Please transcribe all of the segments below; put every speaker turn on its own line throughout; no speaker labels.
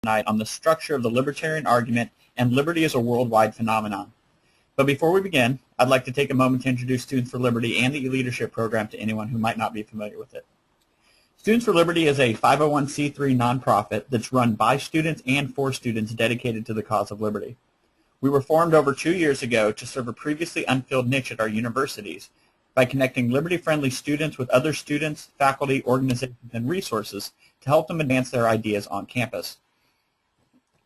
tonight on the structure of the libertarian argument and liberty as a worldwide phenomenon. But before we begin, I'd like to take a moment to introduce Students for Liberty and the e-leadership program to anyone who might not be familiar with it. Students for Liberty is a 501c3 nonprofit that's run by students and for students dedicated to the cause of liberty. We were formed over 2 years ago to serve a previously unfilled niche at our universities by connecting liberty-friendly students with other students, faculty, organizations, and resources to help them advance their ideas on campus.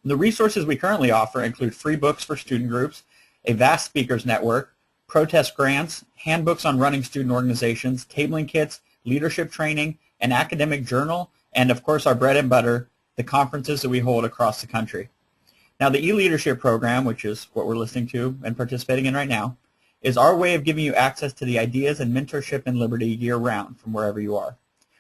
The resources we currently offer include free books for student groups, a vast speakers network, protest grants, handbooks on running student organizations, tabling kits, leadership training, an academic journal, and of course our bread and butter, the conferences that we hold across the country. Now the e-leadership program, which is what we're listening to and participating in right now, is our way of giving you access to the ideas and mentorship in liberty year-round from wherever you are.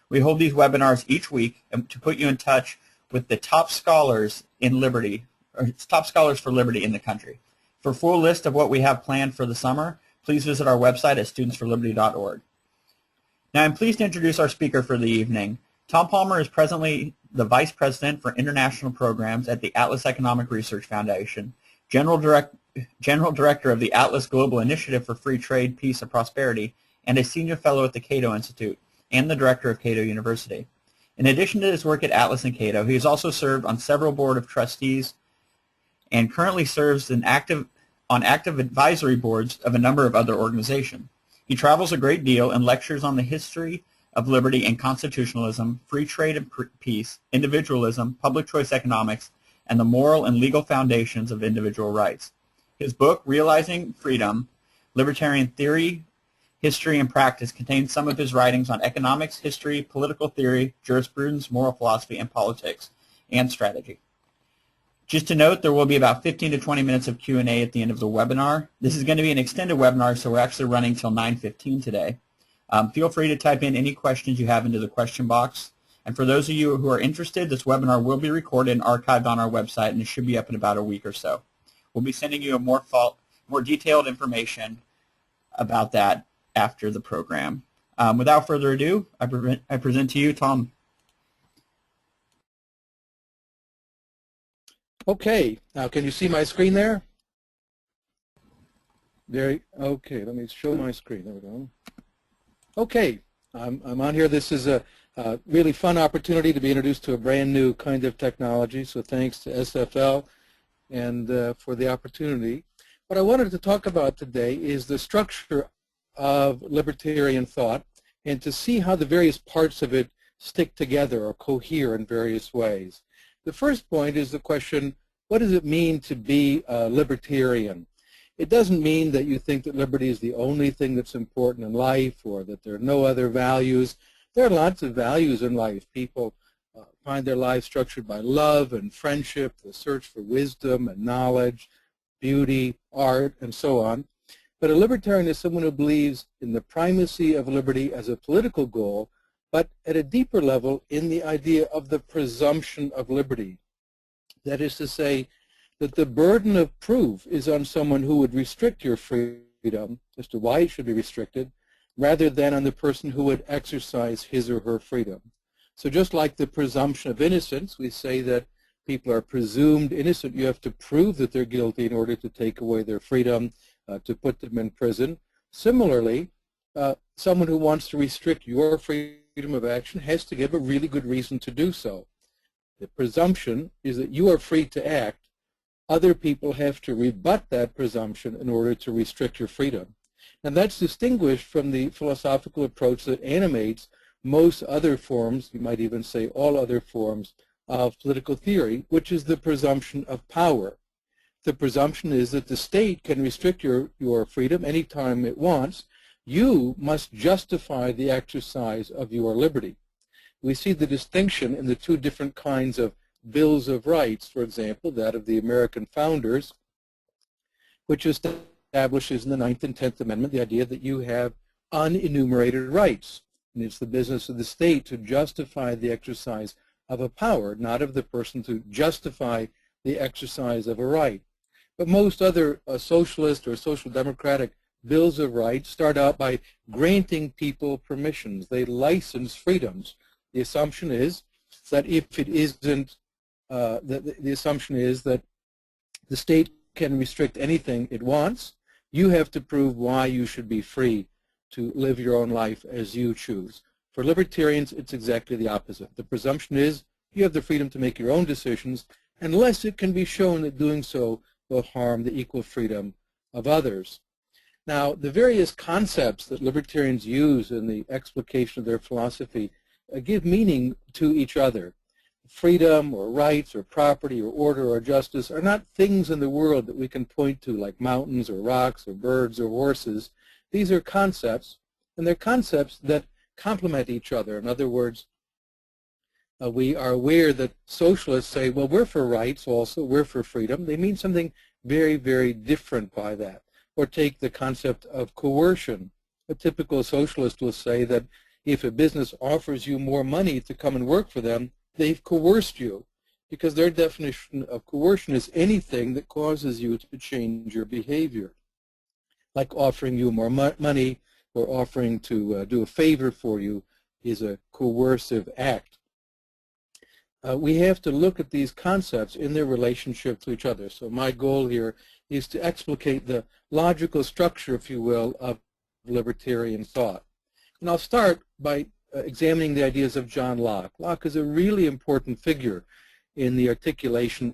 We hold these webinars each week to put you in touch with the top scholars in liberty, or top scholars for liberty in the country. For a full list of what we have planned for the summer, please visit our website at studentsforliberty.org. Now I'm pleased to introduce our speaker for the evening. Tom Palmer is presently the Vice President for International Programs at the Atlas Economic Research Foundation, General Director of the Atlas Global Initiative for Free Trade, Peace, and Prosperity, and a Senior Fellow at the Cato Institute, and the Director of Cato University. In addition to his work at Atlas and Cato, he has also served on several Board of Trustees and currently serves on active advisory boards of a number of other organizations. He travels a great deal and lectures on the history of liberty and constitutionalism, free trade and peace, individualism, public choice economics, and the moral and legal foundations of individual rights. His book, Realizing Freedom, Libertarian Theory, History, and Practice, contains some of his writings on economics, history, political theory, jurisprudence, moral philosophy, and politics, and strategy. Just to note, there will be about 15 to 20 minutes of Q&A at the end of the webinar. This is going to be an extended webinar, so we're actually running till 9:15 today. Feel free to type in any questions you have into the question box. And for those of you who are interested, this webinar will be recorded and archived on our website, and it should be up in about a week or so. We'll be sending you a more detailed information about that after the program. Without further ado, I present to you Tom.
Okay, now can you see my screen there? Okay, let me show my screen. There we go. Okay, I'm on here. This is a really fun opportunity to be introduced to a brand new kind of technology, so thanks to SFL and for the opportunity. What I wanted to talk about today is the structure of libertarian thought and to see how the various parts of it stick together or cohere in various ways. The first point is the question, what does it mean to be a libertarian? It doesn't mean that you think that liberty is the only thing that's important in life or that there are no other values. There are lots of values in life. People find their lives structured by love and friendship, the search for wisdom and knowledge, beauty, art, and so on. But a libertarian is someone who believes in the primacy of liberty as a political goal, but at a deeper level in the idea of the presumption of liberty. That is to say that the burden of proof is on someone who would restrict your freedom as to why it should be restricted, rather than on the person who would exercise his or her freedom. So just like the presumption of innocence, we say that people are presumed innocent. You have to prove that they're guilty in order to take away their freedom, to put them in prison. Similarly, someone who wants to restrict your freedom of action has to give a really good reason to do so. The presumption is that you are free to act. Other people have to rebut that presumption in order to restrict your freedom. And that's distinguished from the philosophical approach that animates most other forms, you might even say all other forms of political theory, which is the presumption of power. The presumption is that the state can restrict your freedom anytime it wants. You must justify the exercise of your liberty. We see the distinction in the two different kinds of bills of rights, for example, that of the American founders, which establishes in the 9th and 10th Amendment the idea that you have unenumerated rights. And it's the business of the state to justify the exercise of a power, not of the person to justify the exercise of a right. But most other socialist or social democratic bills of rights start out by granting people permissions. They license freedoms. The assumption is that if it isn't the assumption is that the state can restrict anything it wants. You have to prove why you should be free to live your own life as you choose. For libertarians, it's exactly the opposite. The presumption is you have the freedom to make your own decisions unless it can be shown that doing so will harm the equal freedom of others. Now, the various concepts that libertarians use in the explication of their philosophy give meaning to each other. Freedom or rights or property or order or justice are not things in the world that we can point to like mountains or rocks or birds or horses. These are concepts, and they're concepts that complement each other. In other words, we are aware that socialists say, well, we're for rights also, we're for freedom. They mean something very, very different by that. Or take the concept of coercion. A typical socialist will say that if a business offers you more money to come and work for them, they've coerced you, because their definition of coercion is anything that causes you to change your behavior, like offering you more money or offering to do a favor for you is a coercive act. We have to look at these concepts in their relationship to each other. So my goal here is to explicate the logical structure, if you will, of libertarian thought. And I'll start by examining the ideas of John Locke. Locke is a really important figure in the articulation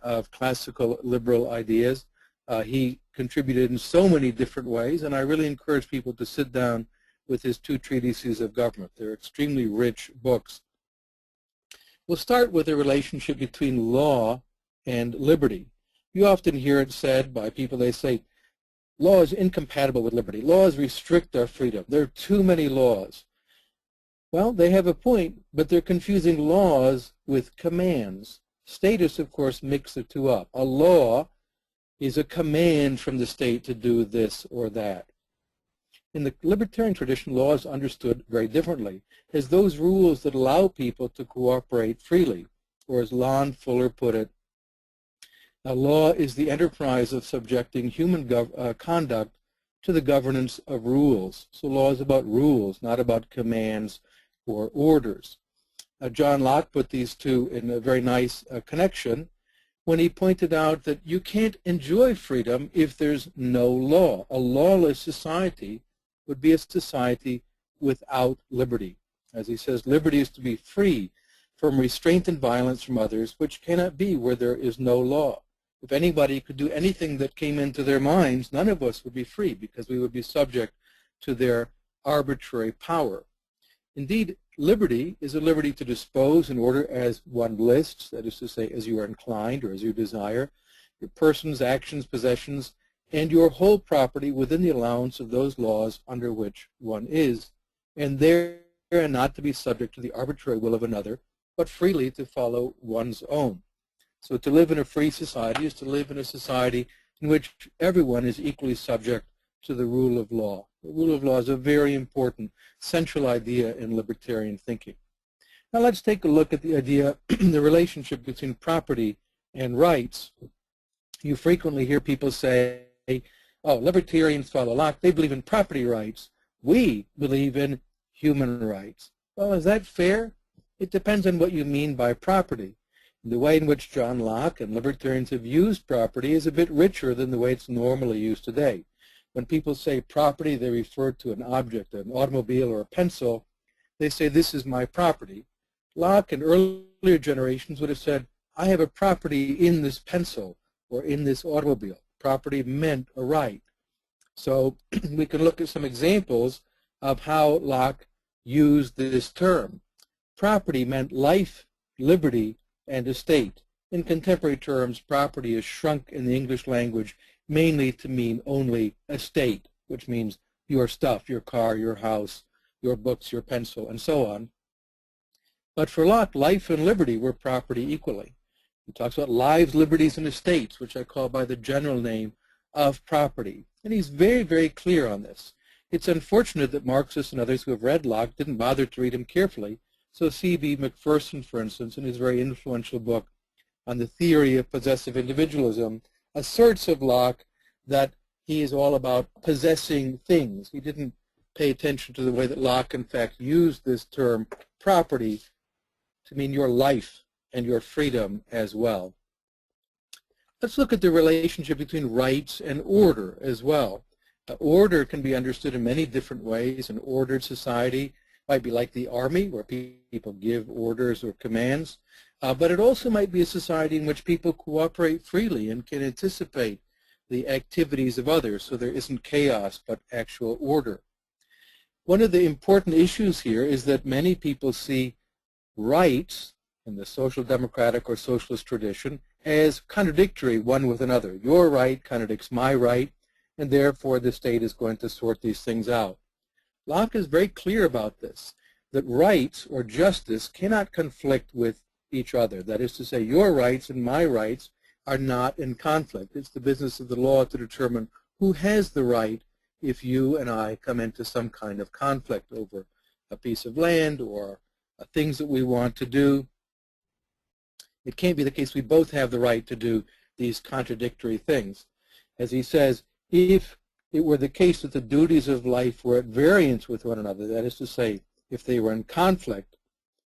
of classical liberal ideas. He contributed in so many different ways, and I really encourage people to sit down with his 2 treatises of government. They're extremely rich books. We'll start with the relationship between law and liberty. You often hear it said by people, they say, law is incompatible with liberty. Laws restrict our freedom. There are too many laws. Well, they have a point, but they're confusing laws with commands. Statists, of course, mix the two up. A law is a command from the state to do this or that. In the libertarian tradition, law is understood very differently as those rules that allow people to cooperate freely, or as Lon Fuller put it, a law is the enterprise of subjecting human conduct to the governance of rules. So law is about rules, not about commands or orders. John Locke put these two in a very nice connection when he pointed out that you can't enjoy freedom if there's no law. A lawless society would be a society without liberty. As he says, liberty is to be free from restraint and violence from others, which cannot be where there is no law. If anybody could do anything that came into their minds, none of us would be free because we would be subject to their arbitrary power. Indeed, liberty is a liberty to dispose in order as one lists, that is to say, as you are inclined or as you desire, your persons, actions, possessions, and your whole property within the allowance of those laws under which one is, and there not to be subject to the arbitrary will of another, but freely to follow one's own. So to live in a free society is to live in a society in which everyone is equally subject to the rule of law. The rule of law is a very important central idea in libertarian thinking. Now let's take a look at the idea, the relationship between property and rights. You frequently hear people say, oh, libertarians follow Locke, they believe in property rights. We believe in human rights. Well, is that fair? It depends on what you mean by property. The way in which John Locke and libertarians have used property is a bit richer than the way it's normally used today. When people say property, they refer to an object, an automobile or a pencil. They say, this is my property. Locke and earlier generations would have said, I have a property in this pencil or in this automobile. Property meant a right. So we can look at some examples of how Locke used this term. Property meant life, liberty, and estate. In contemporary terms, property is shrunk in the English language mainly to mean only estate, which means your stuff, your car, your house, your books, your pencil, and so on. But for Locke, life and liberty were property equally. He talks about lives, liberties, and estates, which I call by the general name of property. And he's very, very clear on this. It's unfortunate that Marxists and others who have read Locke didn't bother to read him carefully. So C.B. Macpherson, for instance, in his very influential book on the theory of possessive individualism, asserts of Locke that he is all about possessing things. He didn't pay attention to the way that Locke, in fact, used this term property to mean your life, and your freedom as well. Let's look at the relationship between rights and order as well. Order can be understood in many different ways. An ordered society might be like the army, where people give orders or commands, but it also might be a society in which people cooperate freely and can anticipate the activities of others, so there isn't chaos but actual order. One of the important issues here is that many people see rights in the social democratic or socialist tradition as contradictory one with another. Your right contradicts my right, and therefore the state is going to sort these things out. Locke is very clear about this, that rights or justice cannot conflict with each other. That is to say, your rights and my rights are not in conflict. It's the business of the law to determine who has the right if you and I come into some kind of conflict over a piece of land or things that we want to do. It can't be the case we both have the right to do these contradictory things. As he says, if it were the case that the duties of life were at variance with one another, that is to say, if they were in conflict,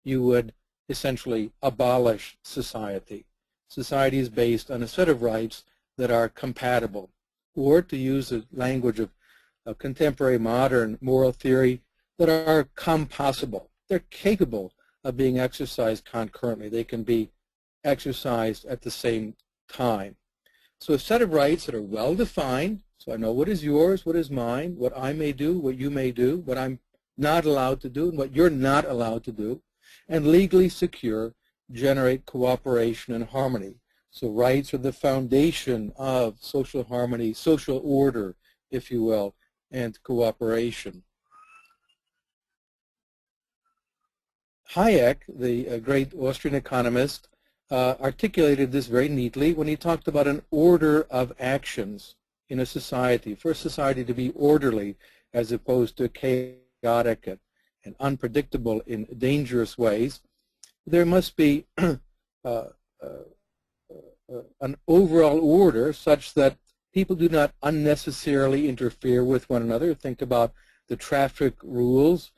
you would essentially abolish society. Society is based on a set of rights that are compatible, or to use the language of contemporary modern moral theory, that are compossible. They're capable of being exercised concurrently. They can be exercised at the same time. So a set of rights that are well defined, so I know what is yours, what is mine, what I may do, what you may do, what I'm not allowed to do, and what you're not allowed to do, and legally secure, generate cooperation and harmony. So rights are the foundation of social harmony, social order, if you will, and cooperation. Hayek, the great Austrian economist, articulated this very neatly when he talked about an order of actions in a society. For a society to be orderly as opposed to chaotic and unpredictable in dangerous ways, there must be an overall order such that people do not unnecessarily interfere with one another. Think about the traffic rules.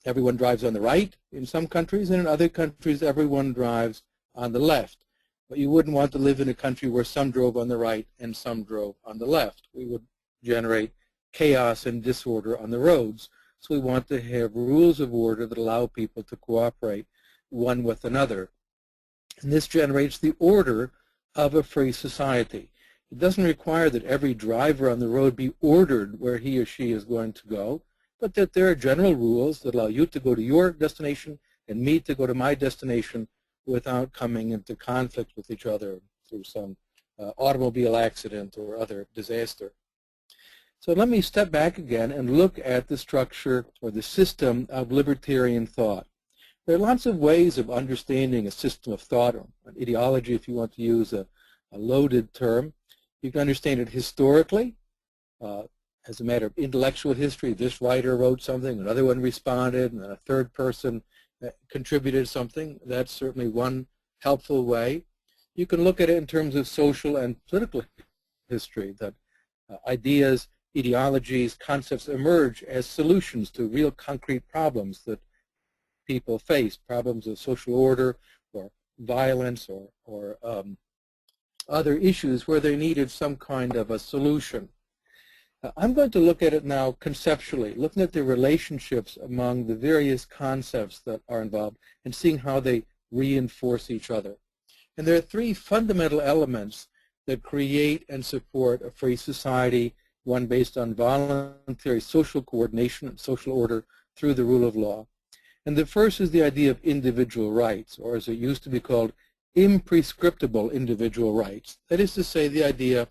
Everyone drives on the right in some countries, and in other countries everyone drives on the left. But you wouldn't want to live in a country where some drove on the right and some drove on the left. We would generate chaos and disorder on the roads. So we want to have rules of order that allow people to cooperate one with another. And this generates the order of a free society. It doesn't require that every driver on the road be ordered where he or she is going to go, but that there are general rules that allow you to go to your destination and me to go to my destination without coming into conflict with each other through some automobile accident or other disaster. So let me step back again and look at the structure or the system of libertarian thought. There are lots of ways of understanding a system of thought, or an ideology if you want to use a loaded term. You can understand it historically, as a matter of intellectual history. This writer wrote something, another one responded, and then a third person contributed something. That's certainly one helpful way. You can look at it in terms of social and political history, that ideas, ideologies, concepts emerge as solutions to real concrete problems that people face, problems of social order or violence or other issues where they needed some kind of a solution. I'm going to look at it now conceptually, looking at the relationships among the various concepts that are involved and seeing how they reinforce each other. And there are three fundamental elements that create and support a free society, one based on voluntary social coordination and social order through the rule of law. And the first is the idea of individual rights, or as it used to be called, imprescriptible individual rights. That is to say, the idea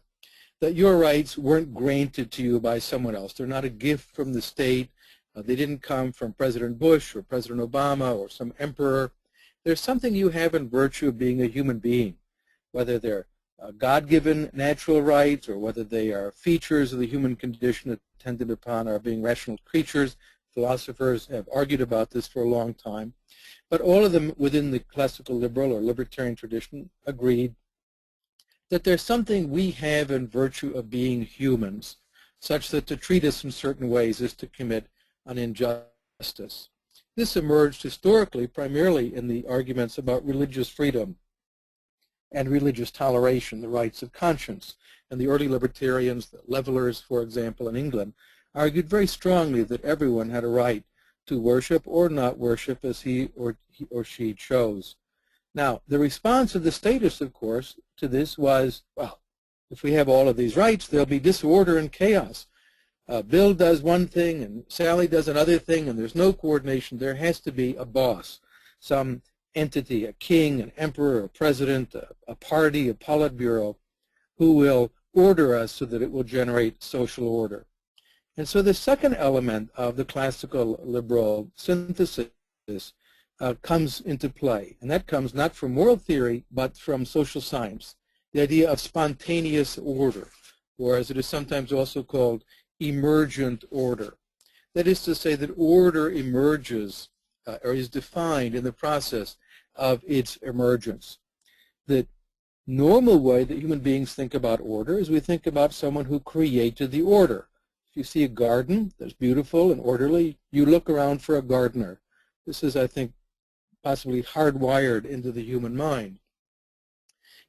that your rights weren't granted to you by someone else. They're not a gift from the state. They didn't come from President Bush or President Obama or some emperor. There's something you have in virtue of being a human being, whether they're God-given natural rights or whether they are features of the human condition attended upon our being rational creatures. Philosophers have argued about this for a long time. But all of them within the classical liberal or libertarian tradition agreed that there's something we have in virtue of being humans, such that to treat us in certain ways is to commit an injustice. This emerged historically primarily in the arguments about religious freedom and religious toleration, the rights of conscience. And the early libertarians, the Levelers, for example, in England, argued very strongly that everyone had a right to worship or not worship as he or she chose. Now, the response of the statists, of course, to this was, well, if we have all of these rights, there'll be disorder and chaos. Bill does one thing and Sally does another thing, and there's no coordination. There has to be a boss, some entity, a king, an emperor, a president, a party, a politburo, who will order us so that it will generate social order. And so the second element of the classical liberal synthesis comes into play, and that comes not from moral theory, but from social science, the idea of spontaneous order, or as it is sometimes also called, emergent order. That is to say that order emerges or is defined in the process of its emergence. The normal way that human beings think about order is we think about someone who created the order. If you see a garden that's beautiful and orderly, you look around for a gardener. This is, I think, possibly hardwired into the human mind.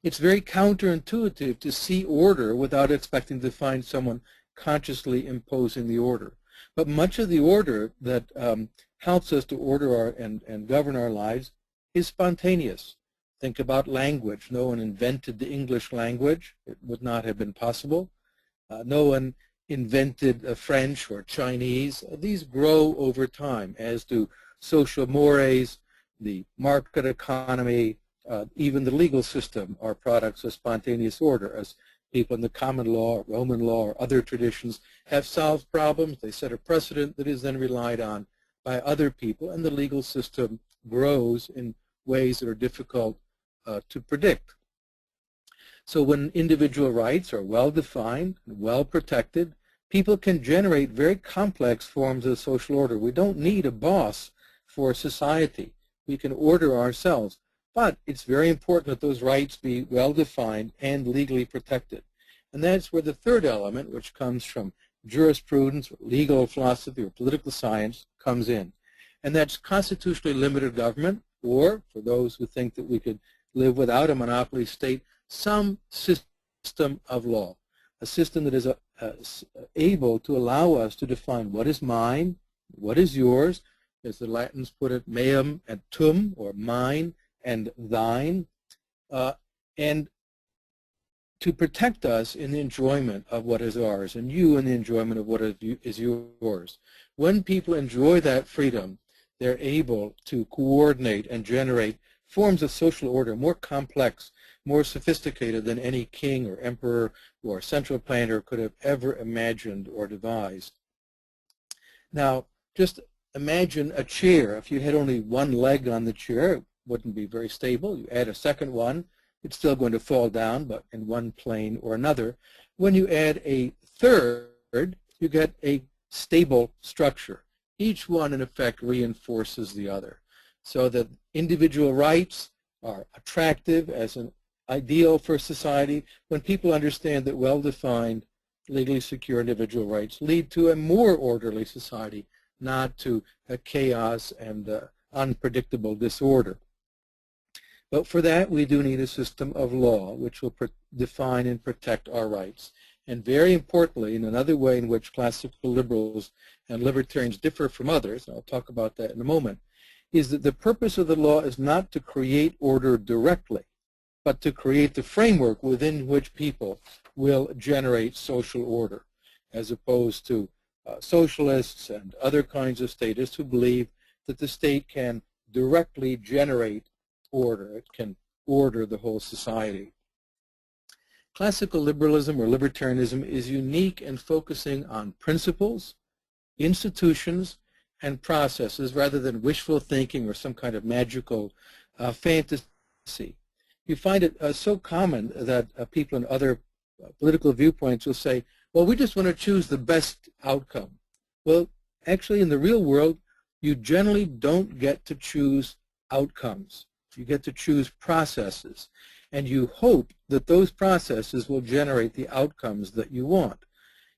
It's very counterintuitive to see order without expecting to find someone consciously imposing the order. But much of the order that helps us to order and govern our lives is spontaneous. Think about language. No one invented the English language. It would not have been possible. No one invented French or Chinese. These grow over time, as do social mores, the market economy, even the legal system are products of spontaneous order. As people in the common law, Roman law, or other traditions have solved problems, they set a precedent that is then relied on by other people, and the legal system grows in ways that are difficult to predict. So when individual rights are well defined and well protected, people can generate very complex forms of social order. We don't need a boss for society. We can order ourselves. But it's very important that those rights be well defined and legally protected. And that's where the third element, which comes from jurisprudence, or legal philosophy, or political science, comes in. And that's constitutionally limited government, or, for those who think that we could live without a monopoly state, some system of law, a system that is able to allow us to define what is mine, what is yours, as the Latins put it, meum et tum, or mine and thine, and to protect us in the enjoyment of what is ours, and you in the enjoyment of what is yours. When people enjoy that freedom, they're able to coordinate and generate forms of social order more complex, more sophisticated than any king or emperor or central planner could have ever imagined or devised. Now, just imagine a chair. If you had only one leg on the chair, it wouldn't be very stable. You add a second one, it's still going to fall down, but in one plane or another. When you add a third, you get a stable structure. Each one, in effect, reinforces the other, so that individual rights are attractive as an ideal for society when people understand that well-defined, legally secure individual rights lead to a more orderly society, not to a chaos and unpredictable disorder. But for that, we do need a system of law which will define and protect our rights. And very importantly, in another way in which classical liberals and libertarians differ from others, and I'll talk about that in a moment, is that the purpose of the law is not to create order directly, but to create the framework within which people will generate social order, as opposed to socialists and other kinds of statists who believe that the state can directly generate order. It can order the whole society. Classical liberalism or libertarianism is unique in focusing on principles, institutions, and processes rather than wishful thinking or some kind of magical fantasy. You find it so common that people in other political viewpoints will say, well, we just want to choose the best outcome. Well, actually, in the real world, you generally don't get to choose outcomes. You get to choose processes, and you hope that those processes will generate the outcomes that you want.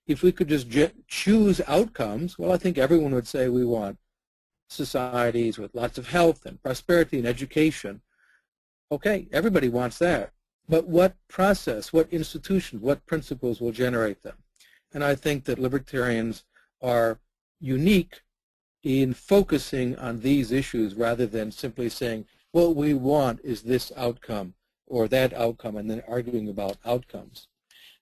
If we could just choose outcomes, well, I think everyone would say we want societies with lots of health and prosperity and education. Okay, everybody wants that. But what process, what institutions, what principles will generate them? And I think that libertarians are unique in focusing on these issues rather than simply saying, what we want is this outcome or that outcome, and then arguing about outcomes.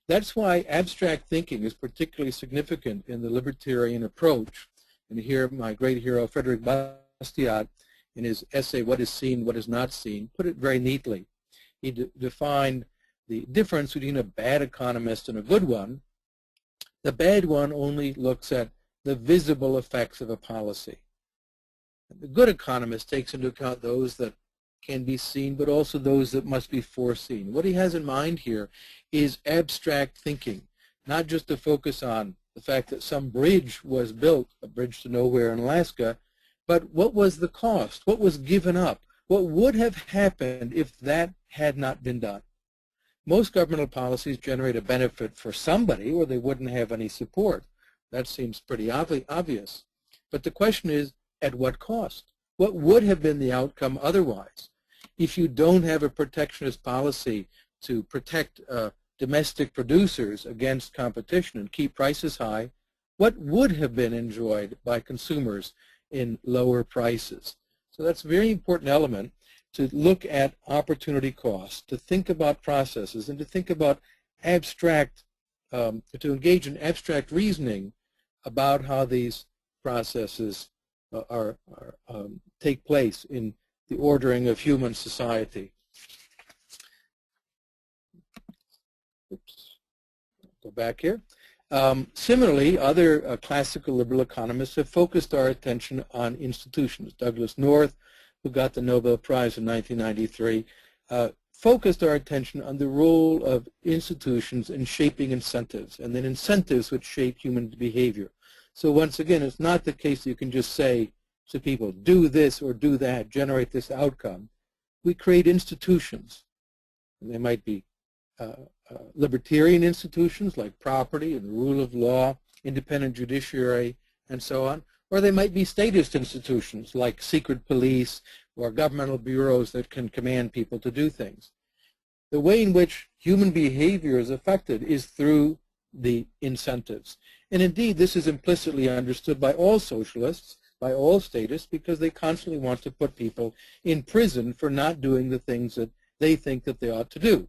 That's why abstract thinking is particularly significant in the libertarian approach. And here my great hero, Frederick Bastiat, in his essay, What is Seen, What is Not Seen, put it very neatly. He defined the difference between a bad economist and a good one. The bad one only looks at the visible effects of a policy. The good economist takes into account those that can be seen, but also those that must be foreseen. What he has in mind here is abstract thinking, not just to focus on the fact that some bridge was built, a bridge to nowhere in Alaska, but what was the cost? What was given up? What would have happened if that had not been done? Most governmental policies generate a benefit for somebody or they wouldn't have any support. That seems pretty obvious. But the question is, at what cost? What would have been the outcome otherwise? If you don't have a protectionist policy to protect domestic producers against competition and keep prices high, what would have been enjoyed by consumers in lower prices? So that's a very important element, to look at opportunity cost, to think about processes, and to think about abstract, to engage in abstract reasoning about how these processes take place in the ordering of human society. Oops. Go back here. Similarly, other classical liberal economists have focused our attention on institutions. Douglas North, who got the Nobel Prize in 1993, focused our attention on the role of institutions in shaping incentives, and then incentives which shape human behavior. So once again, it's not the case that you can just say to people, do this or do that, generate this outcome. We create institutions. And they might be libertarian institutions like property and rule of law, independent judiciary, and so on. Or they might be statist institutions like secret police or governmental bureaus that can command people to do things. The way in which human behavior is affected is through the incentives. And indeed, this is implicitly understood by all socialists, by all statists, because they constantly want to put people in prison for not doing the things that they think that they ought to do.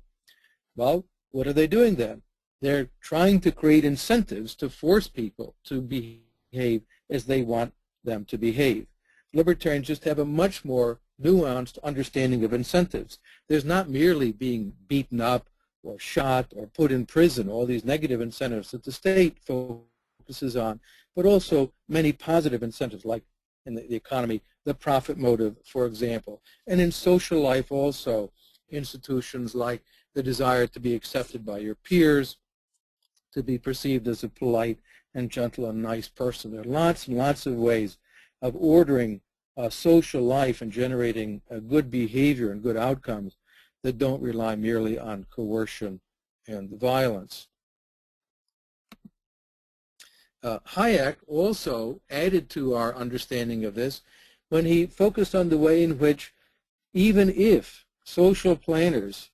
Well, what are they doing then? They're trying to create incentives to force people to behave as they want them to behave. Libertarians just have a much more nuanced understanding of incentives. There's not merely being beaten up or shot or put in prison, all these negative incentives that the state focuses on, but also many positive incentives, like in the economy, the profit motive, for example. And in social life also, institutions like the desire to be accepted by your peers, to be perceived as a polite and gentle and nice person. There are lots and lots of ways of ordering social life and generating good behavior and good outcomes that don't rely merely on coercion and violence. Hayek also added to our understanding of this when he focused on the way in which, even if social planners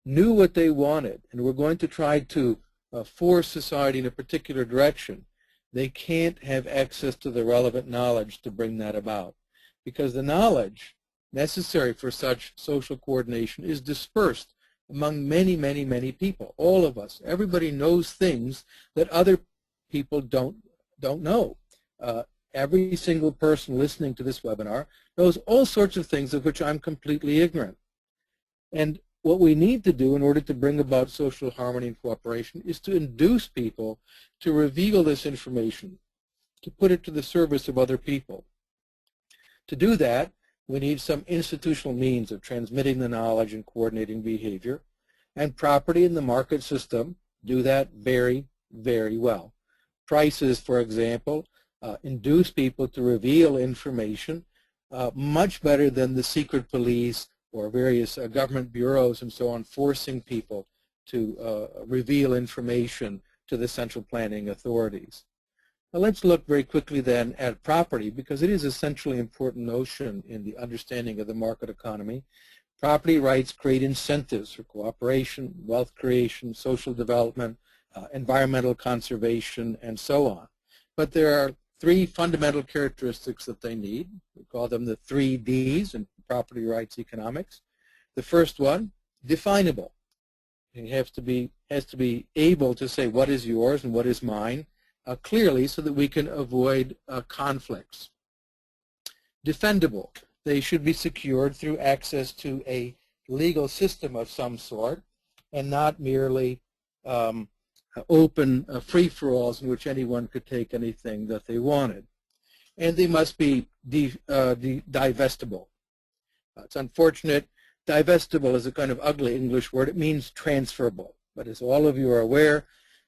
knew what they wanted and were going to try to force society in a particular direction, they can't have access to the relevant knowledge to bring that about, because the knowledge necessary for such social coordination is dispersed among many, many, many people. All of us, everybody knows things that other people don't know. Every single person listening to this webinar knows all sorts of things of which I'm completely ignorant. And what we need to do in order to bring about social harmony and cooperation is to induce people to reveal this information, to put it to the service of other people. To do that, we need some institutional means of transmitting the knowledge and coordinating behavior, and property in the market system do that very, very well. Prices, for example, induce people to reveal information much better than the secret police or various government bureaus and so on, forcing people to reveal information to the central planning authorities. Now let's look very quickly then at property, because it is an essentially important notion in the understanding of the market economy. Property rights create incentives for cooperation, wealth creation, social development, environmental conservation, and so on. But there are three fundamental characteristics that they need. We call them the 3 Ds in property rights economics. The first one, definable. It has to be able to say what is yours and what is mine clearly, so that we can avoid conflicts. Defendable. They should be secured through access to a legal system of some sort, and not merely open free-for-alls in which anyone could take anything that they wanted. And they must be divestible. It's unfortunate. Divestible is a kind of ugly English word. It means transferable. But as all of you are aware,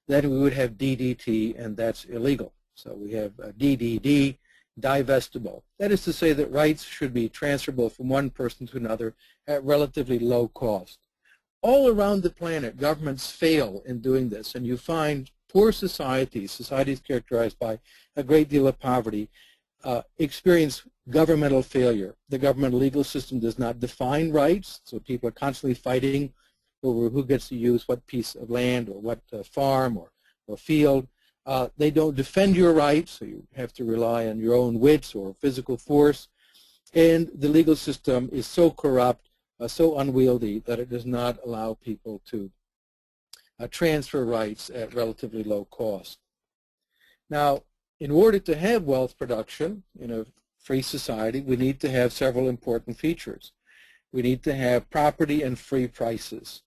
then we would have DDT, and that's illegal. So we have DDD, divestible. That is to say that rights should be transferable from one person to another at relatively low cost. All around the planet, governments fail in doing this, and you find poor societies, societies characterized by a great deal of poverty, experience governmental failure. The government legal system does not define rights, so people are constantly fighting over who gets to use what piece of land or what farm or field. They don't defend your rights, so you have to rely on your own wits or physical force. And the legal system is so corrupt, so unwieldy, that it does not allow people to transfer rights at relatively low cost. Now, in order to have wealth production in a free society, we need to have several important features. We need to have property and free prices.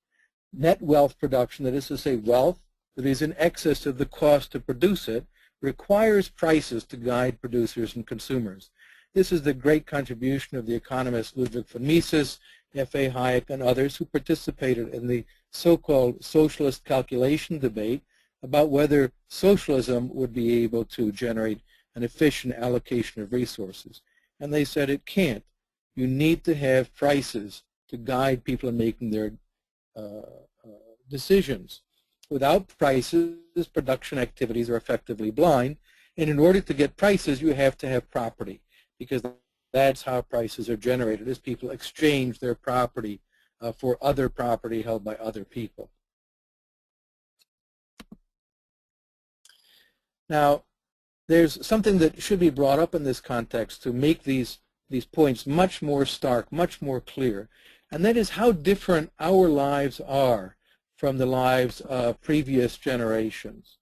Net wealth production, that is to say wealth that is in excess of the cost to produce it, requires prices to guide producers and consumers. This is the great contribution of the economists Ludwig von Mises, F.A. Hayek, and others who participated in the so-called socialist calculation debate about whether socialism would be able to generate an efficient allocation of resources. And they said it can't. You need to have prices to guide people in making their decisions. Without prices, production activities are effectively blind, and in order to get prices, you have to have property, because that's how prices are generated, as people exchange their property for other property held by other people. Now, there's something that should be brought up in this context to make these points much more stark, much more clear, and that is how different our lives are from the lives of previous generations.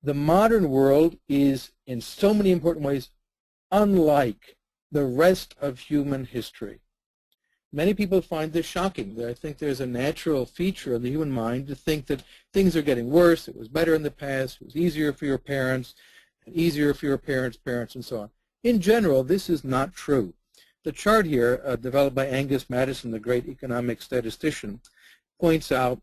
The modern world is, in so many important ways, unlike the rest of human history. Many people find this shocking. I think there's a natural feature of the human mind to think that things are getting worse, it was better in the past, it was easier for your parents, and easier for your parents' parents, and so on. In general, this is not true. The chart here, developed by Angus Maddison, the great economic statistician, points out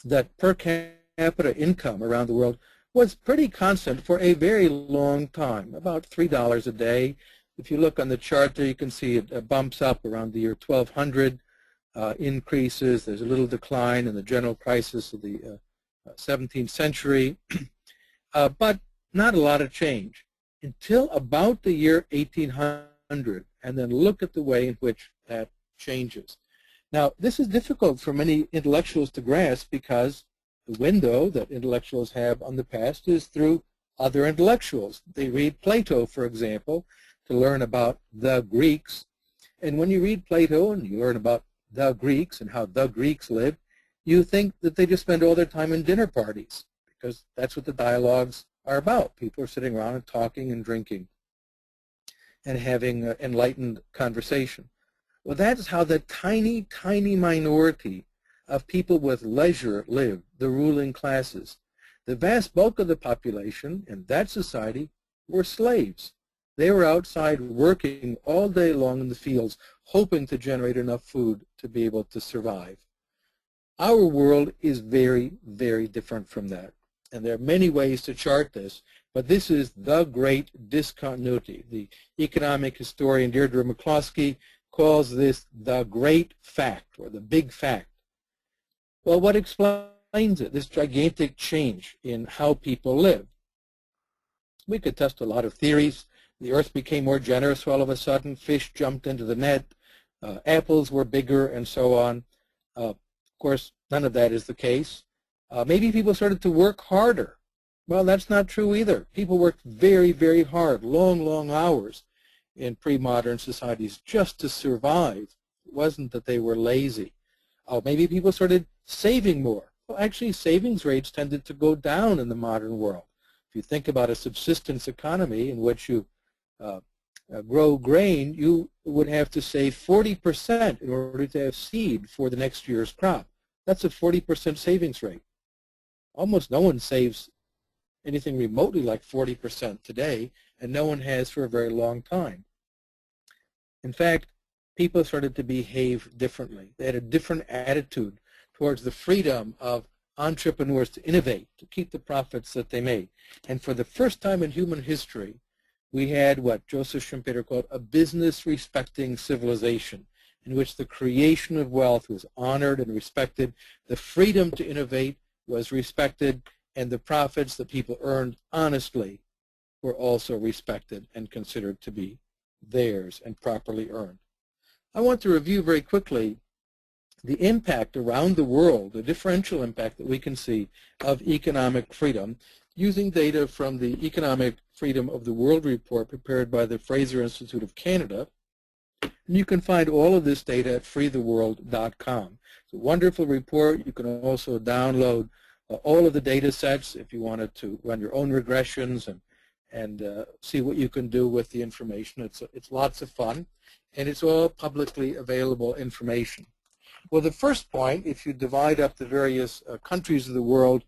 that per capita income around the world was pretty constant for a very long time, about $3 a day. If you look on the chart there, you can see it bumps up around the year 1200, increases. There's a little decline in the general crisis of the 17th century, but not a lot of change until about the year 1800, and then look at the way in which that changes. Now, this is difficult for many intellectuals to grasp, because the window that intellectuals have on the past is through other intellectuals. They read Plato, for example, to learn about the Greeks. And when you read Plato and you learn about the Greeks and how the Greeks lived, you think that they just spend all their time in dinner parties, because that's what the dialogues are about. People are sitting around and talking and drinking and having enlightened conversation. Well, that's how the tiny, tiny minority of people with leisure lived, the ruling classes. The vast bulk of the population in that society were slaves. They were outside working all day long in the fields, hoping to generate enough food to be able to survive. Our world is very, very different from that. And there are many ways to chart this, but this is the great discontinuity. The economic historian Deirdre McCloskey calls this the great fact, or the big fact. Well, what explains it, this gigantic change in how people live? We could test a lot of theories. The earth became more generous all of a sudden. Fish jumped into the net. Apples were bigger, and so on. Of course, none of that is the case. Maybe people started to work harder. Well, that's not true either. People worked very, very hard, long, long hours in pre-modern societies just to survive. It wasn't that they were lazy. Maybe people started saving more. Well, actually, savings rates tended to go down in the modern world. If you think about a subsistence economy in which you grow grain, you would have to save 40% in order to have seed for the next year's crop. That's a 40% savings rate. Almost no one saves anything remotely like 40% today, and no one has for a very long time. In fact, people started to behave differently. They had a different attitude towards the freedom of entrepreneurs to innovate, to keep the profits that they made. And for the first time in human history, we had what Joseph Schumpeter called a business-respecting civilization, in which the creation of wealth was honored and respected, the freedom to innovate was respected, and the profits that people earned honestly were also respected and considered to be theirs and properly earned. I want to review very quickly the impact around the world, the differential impact that we can see of economic freedom using data from the Economic Freedom of the World report prepared by the Fraser Institute of Canada. And you can find all of this data at freetheworld.com. It's a wonderful report. You can also download all of the data sets if you wanted to run your own regressions and see what you can do with the information. It's lots of fun, and it's all publicly available information. Well, the first point, if you divide up the various countries of the world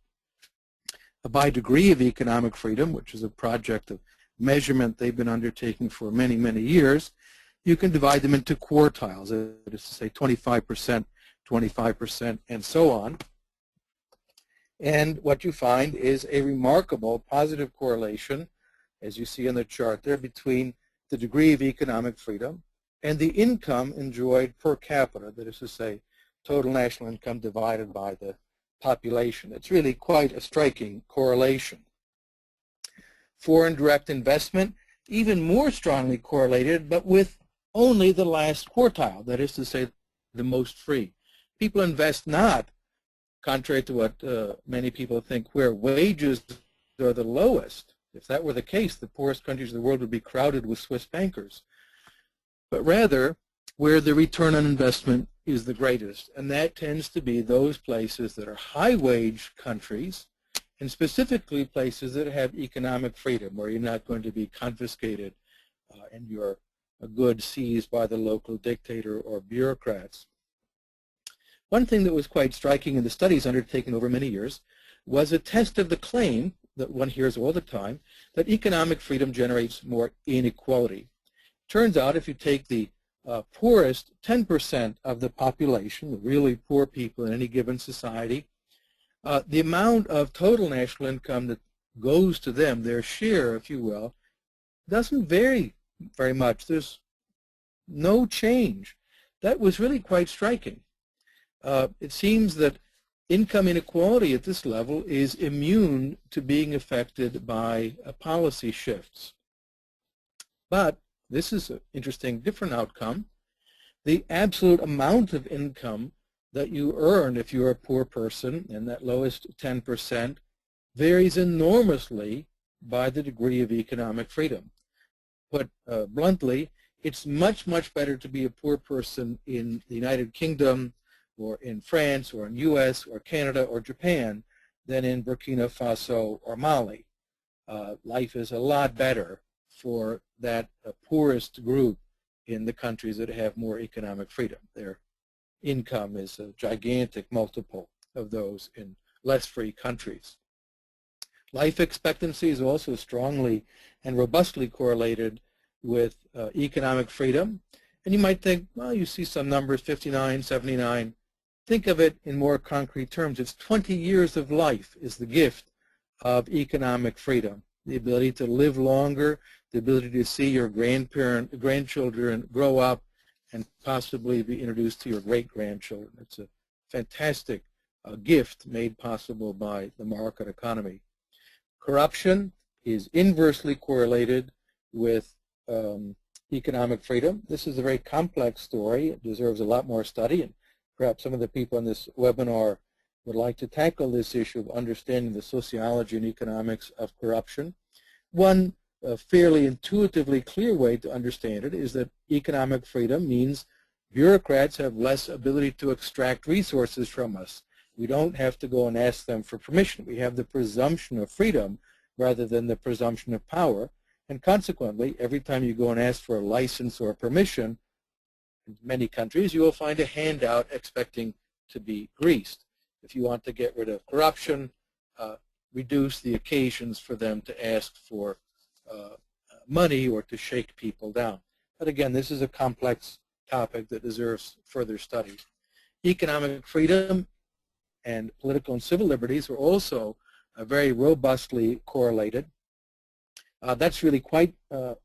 by degree of economic freedom, which is a project of measurement they've been undertaking for many, many years, you can divide them into quartiles, that is to say 25%, 25%, and so on. And what you find is a remarkable positive correlation, as you see in the chart there, between the degree of economic freedom and the income enjoyed per capita, that is to say, total national income divided by the population. It's really quite a striking correlation. Foreign direct investment, even more strongly correlated, but with only the last quartile, that is to say, the most free. People invest not, contrary to what many people think, where wages are the lowest. If that were the case, the poorest countries of the world would be crowded with Swiss bankers. But rather, where the return on investment is the greatest, and that tends to be those places that are high-wage countries, and specifically places that have economic freedom, where you're not going to be confiscated and your goods seized by the local dictator or bureaucrats. One thing that was quite striking in the studies undertaken over many years was a test of the claim that one hears all the time that economic freedom generates more inequality. Turns out if you take the poorest 10% of the population, the really poor people in any given society, the amount of total national income that goes to them, their share, if you will, doesn't vary very much. There's no change. That was really quite striking. It seems that income inequality at this level is immune to being affected by policy shifts. But this is an interesting, different outcome. The absolute amount of income that you earn if you're a poor person, and that lowest 10%, varies enormously by the degree of economic freedom. Put bluntly, it's much, much better to be a poor person in the United Kingdom or in France or in US or Canada or Japan than in Burkina Faso or Mali. Life is a lot better for that poorest group in the countries that have more economic freedom. Their income is a gigantic multiple of those in less free countries. Life expectancy is also strongly and robustly correlated with economic freedom. And you might think, well, you see some numbers, 59, 79. Think of it in more concrete terms. It's 20 years of life is the gift of economic freedom. The ability to live longer, the ability to see your grandchildren grow up and possibly be introduced to your great-grandchildren. It's a fantastic gift made possible by the market economy. Corruption, is inversely correlated with economic freedom. This is a very complex story. It deserves a lot more study, and perhaps some of the people on this webinar would like to tackle this issue of understanding the sociology and economics of corruption. One fairly intuitively clear way to understand it is that economic freedom means bureaucrats have less ability to extract resources from us. We don't have to go and ask them for permission. We have the presumption of freedom rather than the presumption of power. And consequently, every time you go and ask for a license or a permission, in many countries, you will find a handout expecting to be greased. If you want to get rid of corruption, reduce the occasions for them to ask for money or to shake people down. But again, this is a complex topic that deserves further study. Economic freedom and political and civil liberties are also very robustly correlated. That's really quite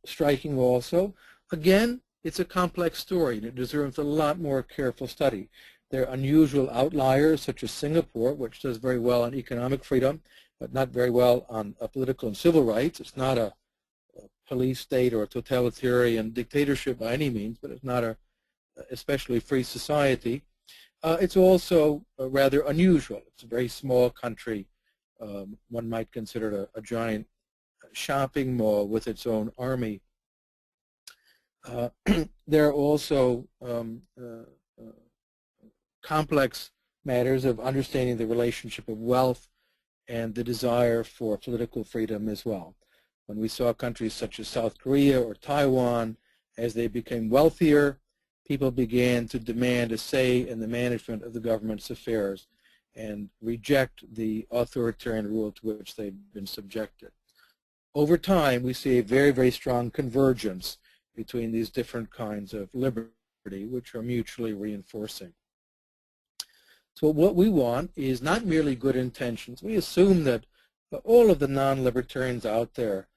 striking also. Again, it's a complex story, and it deserves a lot more careful study. There are unusual outliers, such as Singapore, which does very well on economic freedom, but not very well on political and civil rights. It's not a police state or a totalitarian dictatorship by any means, but it's not a especially free society. It's also rather unusual. It's a very small country. One might consider it a giant shopping mall with its own army. There are also complex matters of understanding the relationship of wealth and the desire for political freedom as well. When we saw countries such as South Korea or Taiwan, as they became wealthier, people began to demand a say in the management of the government's affairs and reject the authoritarian rule to which they've been subjected. Over time, we see a very, very strong convergence between these different kinds of liberty, which are mutually reinforcing. So what we want is not merely good intentions. We assume that all of the non-libertarians out there,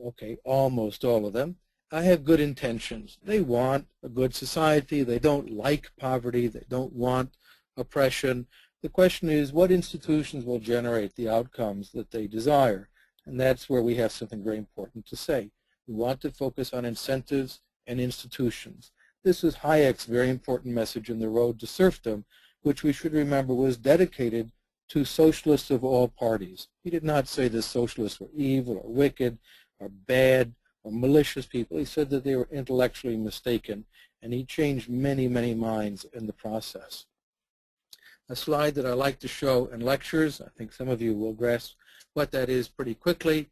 okay, almost all of them, have good intentions. They want a good society. They don't like poverty. They don't want oppression. The question is, what institutions will generate the outcomes that they desire? And that's where we have something very important to say. We want to focus on incentives and institutions. This is Hayek's very important message in The Road to Serfdom, which we should remember was dedicated to socialists of all parties. He did not say that socialists were evil or wicked or bad or malicious people. He said that they were intellectually mistaken, and he changed many, many minds in the process. A slide that I like to show in lectures, I think some of you will grasp what that is pretty quickly.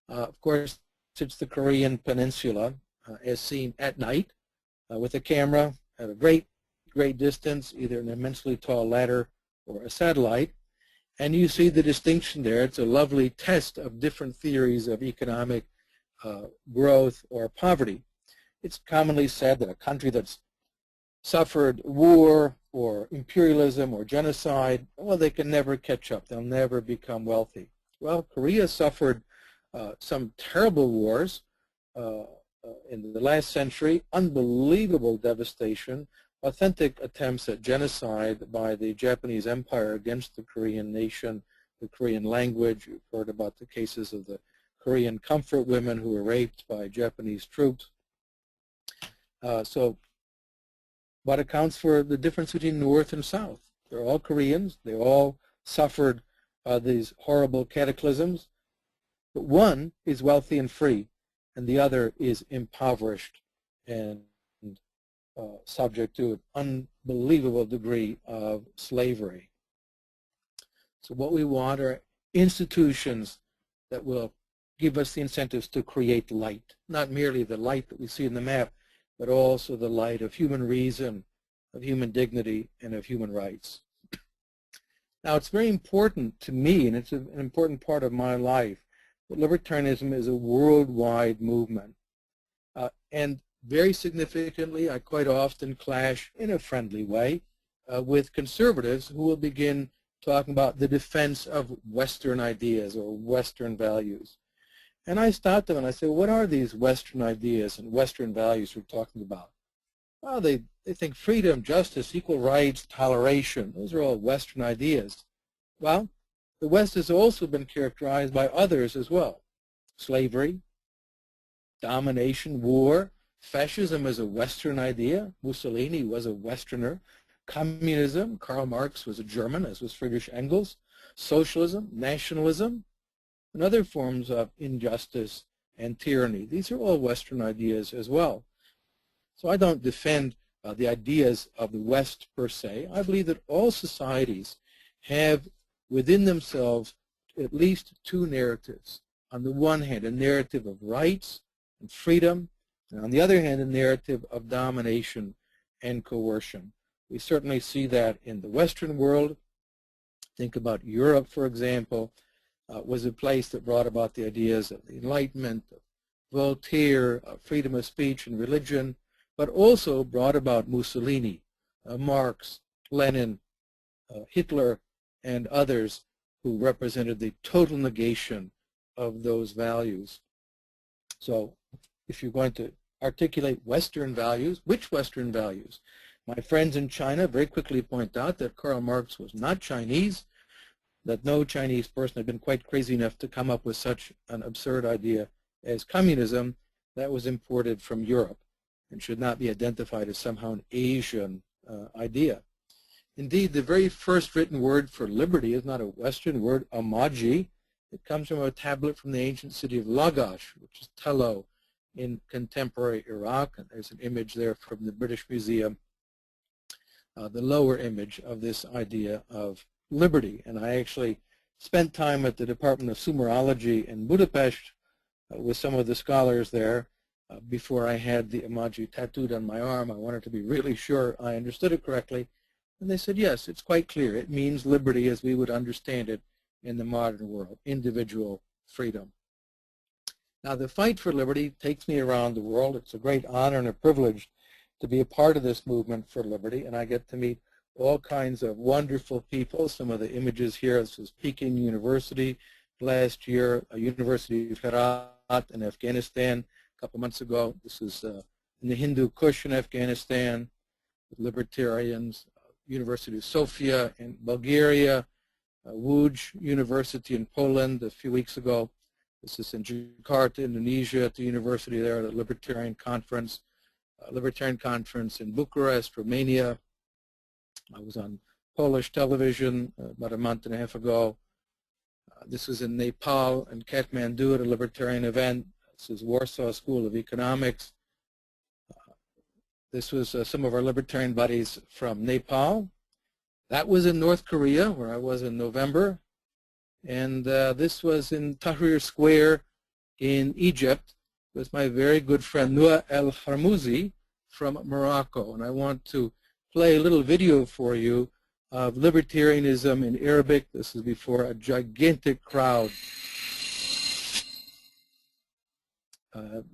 Of course, it's the Korean Peninsula as seen at night with a camera at a great distance, either an immensely tall ladder or a satellite. And you see the distinction there. It's a lovely test of different theories of economic growth or poverty. It's commonly said that a country that's suffered war or imperialism or genocide, well, they can never catch up. They'll never become wealthy. Well, Korea suffered some terrible wars in the last century, unbelievable devastation, authentic attempts at genocide by the Japanese Empire against the Korean nation, the Korean language. You've heard about the cases of the Korean comfort women who were raped by Japanese troops. So what accounts for the difference between North and South? They're all Koreans. They all suffered these horrible cataclysms. But one is wealthy and free, and the other is impoverished and subject to an unbelievable degree of slavery. So what we want are institutions that will give us the incentives to create light, not merely the light that we see in the map, but also the light of human reason, of human dignity, and of human rights. Now, it's very important to me, and it's an important part of my life, that libertarianism is a worldwide movement. And very significantly, I quite often clash in a friendly way with conservatives who will begin talking about the defense of Western ideas or Western values. And I stop them and I say, what are these Western ideas and Western values we're talking about? Well, they think freedom, justice, equal rights, toleration, those are all Western ideas. Well, the West has also been characterized by others as well. Slavery, domination, war, fascism is a Western idea. Mussolini was a Westerner. Communism, Karl Marx was a German, as was Friedrich Engels. Socialism, nationalism, and other forms of injustice and tyranny. These are all Western ideas as well. So I don't defend the ideas of the West per se. I believe that all societies have within themselves at least two narratives. On the one hand, a narrative of rights and freedom, and on the other hand, a narrative of domination and coercion. We certainly see that in the Western world. Think about Europe, for example, was a place that brought about the ideas of the Enlightenment, of Voltaire, of freedom of speech and religion, but also brought about Mussolini, Marx, Lenin, Hitler, and others who represented the total negation of those values. So if you're going to articulate Western values, which Western values? My friends in China very quickly point out that Karl Marx was not Chinese, that no Chinese person had been quite crazy enough to come up with such an absurd idea as communism. That was imported from Europe and should not be identified as somehow an Asian idea. Indeed, the very first written word for liberty is not a Western word, amaji. It comes from a tablet from the ancient city of Lagash, which is Tello in contemporary Iraq. And there's an image there from the British Museum, the lower image of this idea of liberty. And I actually spent time at the Department of Sumerology in Budapest with some of the scholars there before I had the emoji tattooed on my arm. I wanted to be really sure I understood it correctly. And they said, yes, it's quite clear. It means liberty as we would understand it in the modern world, individual freedom. Now, the fight for liberty takes me around the world. It's a great honor and a privilege to be a part of this movement for liberty, and I get to meet all kinds of wonderful people. Some of the images here, this is Peking University last year, a University of Herat in Afghanistan a couple months ago. This is in the Hindu Kush in Afghanistan, with Libertarians, University of Sofia in Bulgaria, Łódź University in Poland a few weeks ago. This is in Jakarta, Indonesia, at the university there, at a Libertarian conference in Bucharest, Romania. I was on Polish television about a month and a half ago. This was in Nepal and Kathmandu at a Libertarian event. This is Warsaw School of Economics. This was some of our Libertarian buddies from Nepal. That was in North Korea, where I was in November. And this was in Tahrir Square in Egypt with my very good friend Noua El Harmouzi from Morocco. And I want to play a little video for you of libertarianism in Arabic. This is before a gigantic crowd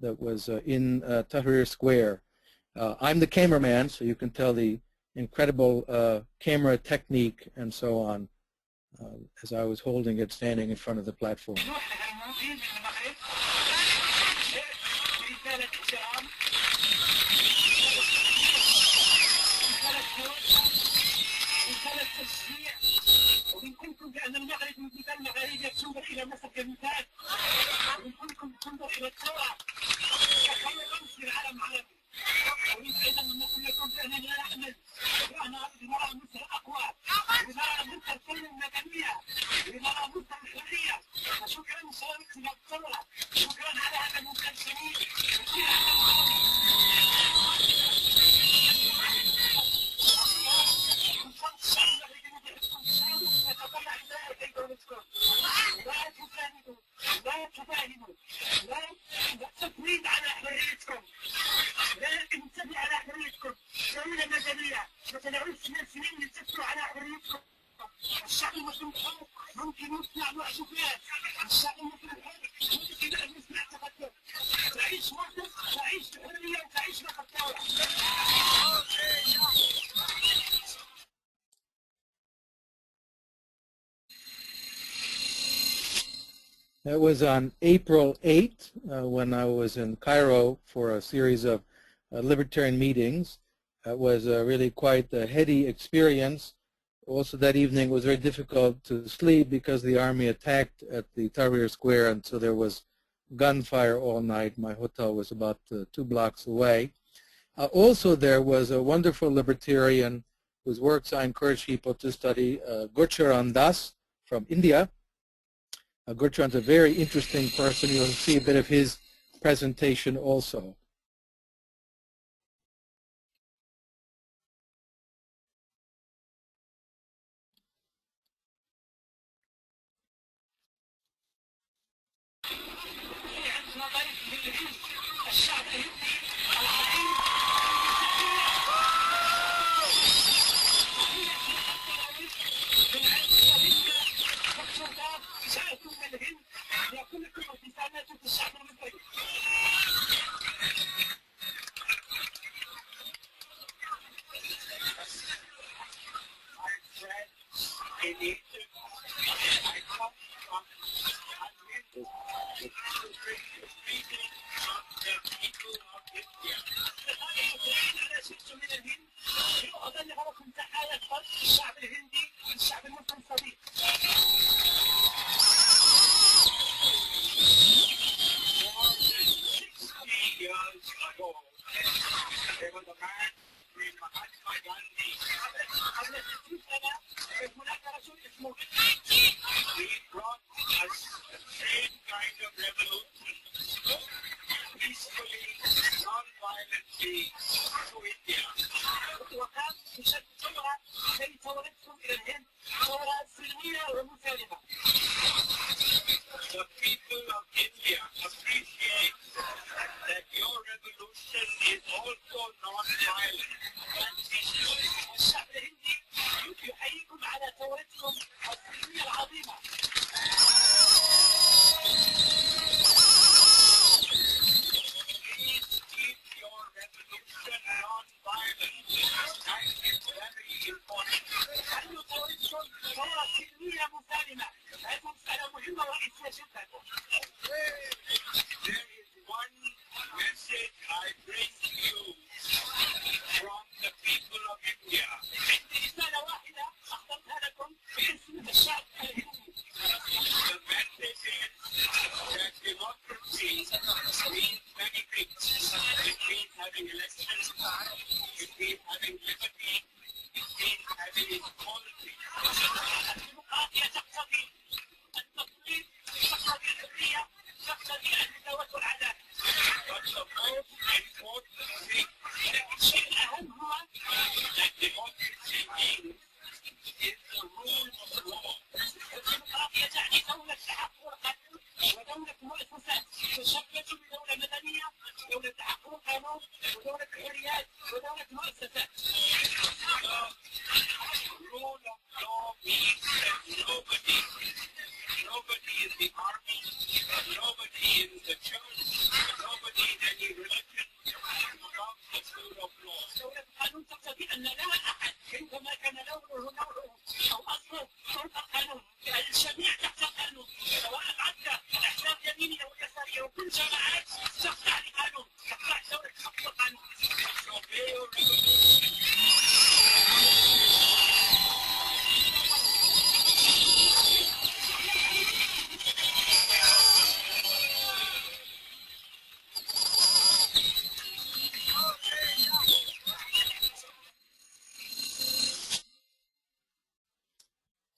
that was in Tahrir Square. I'm the cameraman, so you can tell the incredible camera technique and so on as I was holding it standing in front of the platform. That was on April 8th when I was in Cairo for a series of libertarian meetings. It was really quite a heady experience Also that evening it was very difficult to sleep because the army attacked at the Tahrir Square, and so there was gunfire all night. My hotel was about 2 blocks away. Also there was a wonderful libertarian whose works I encourage people to study, Gurcharan Das from India. Gurcharan's a very interesting person. You'll see a bit of his presentation also.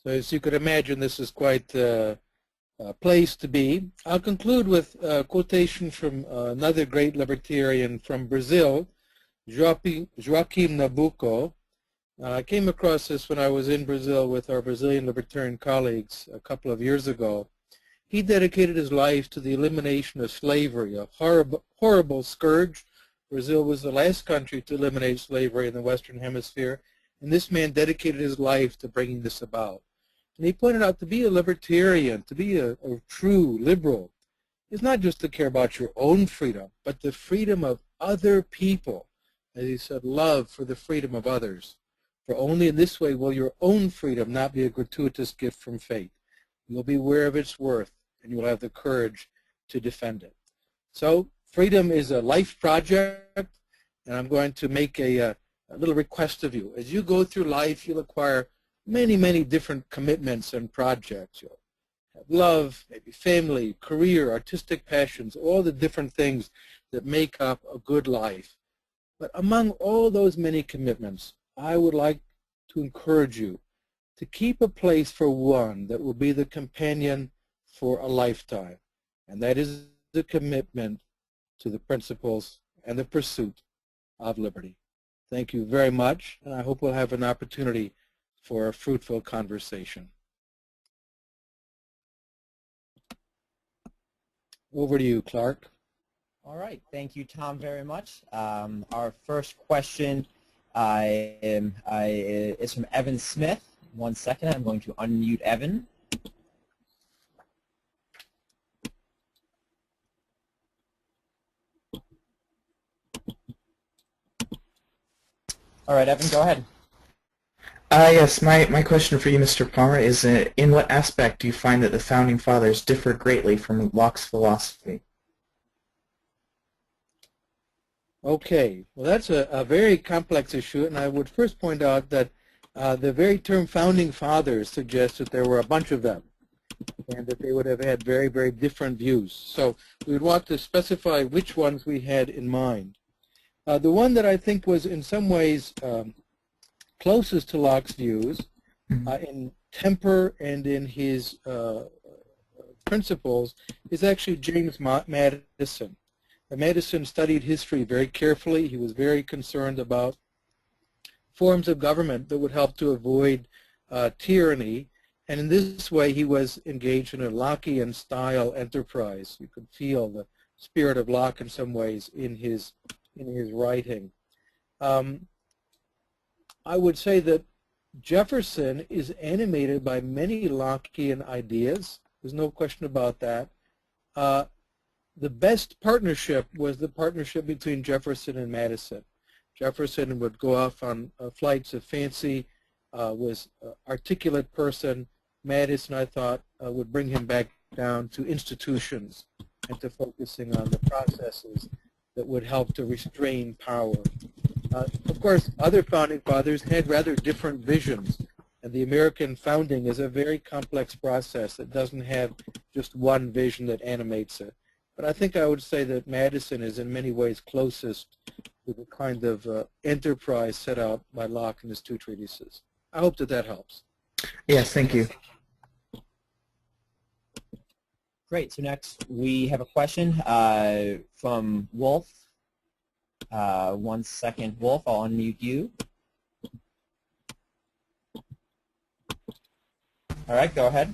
So as you could imagine, this is quite a place to be. I'll conclude with a quotation from another great libertarian from Brazil, Joaquim Nabuco. I came across this when I was in Brazil with our Brazilian libertarian colleagues a couple of years ago. He dedicated his life to the elimination of slavery, a horrible scourge. Brazil was the last country to eliminate slavery in the Western Hemisphere, and this man dedicated his life to bringing this about. And he pointed out to be a libertarian, to be a true liberal, is not just to care about your own freedom, but the freedom of other people. As he said, love for the freedom of others. For only in this way will your own freedom not be a gratuitous gift from fate. You'll be aware of its worth, and you'll have the courage to defend it. So freedom is a life project, and I'm going to make a little request of you. As you go through life, you'll acquire many, many different commitments and projects. You'll have love, maybe family, career, artistic passions, all the different things that make up a good life. But among all those many commitments, I would like to encourage you to keep a place for one that will be the companion for a lifetime, and that is the commitment to the principles and the pursuit of liberty. Thank you very much, and I hope we'll have an opportunity for a fruitful conversation. Over to you, Clark.
All right, thank you, Tom, very much. Our first question is from Evan Smith. 1 second, I'm going to unmute Evan. All right, Evan, go ahead.
Yes, my question for you, Mr. Palmer, is in what aspect do you find that the Founding Fathers differ greatly from Locke's philosophy?
Okay, well that's a very complex issue, and I would first point out that the very term Founding Fathers suggests that there were a bunch of them, and that they would have had very, very different views. So we would want to specify which ones we had in mind. The one that I think was in some ways closest to Locke's views in temper and in his principles is actually James Madison. Madison studied history very carefully. He was very concerned about forms of government that would help to avoid tyranny, and in this way he was engaged in a Lockean style enterprise. You could feel the spirit of Locke in some ways in his writing. I would say that Jefferson is animated by many Lockean ideas. There's no question about that. The best partnership was the partnership between Jefferson and Madison. Jefferson would go off on flights of fancy, was an articulate person. Madison, I thought, would bring him back down to institutions and to focusing on the processes that would help to restrain power. Of course, other founding fathers had rather different visions, and the American founding is a very complex process that doesn't have just one vision that animates it. But I think I would say that Madison is in many ways closest to the kind of enterprise set out by Locke in his two treatises. I hope that that helps.
Yes, thank you.
Great. So next we have a question from Wolf. 1 second, Wolf. I'll unmute you. All right, go ahead.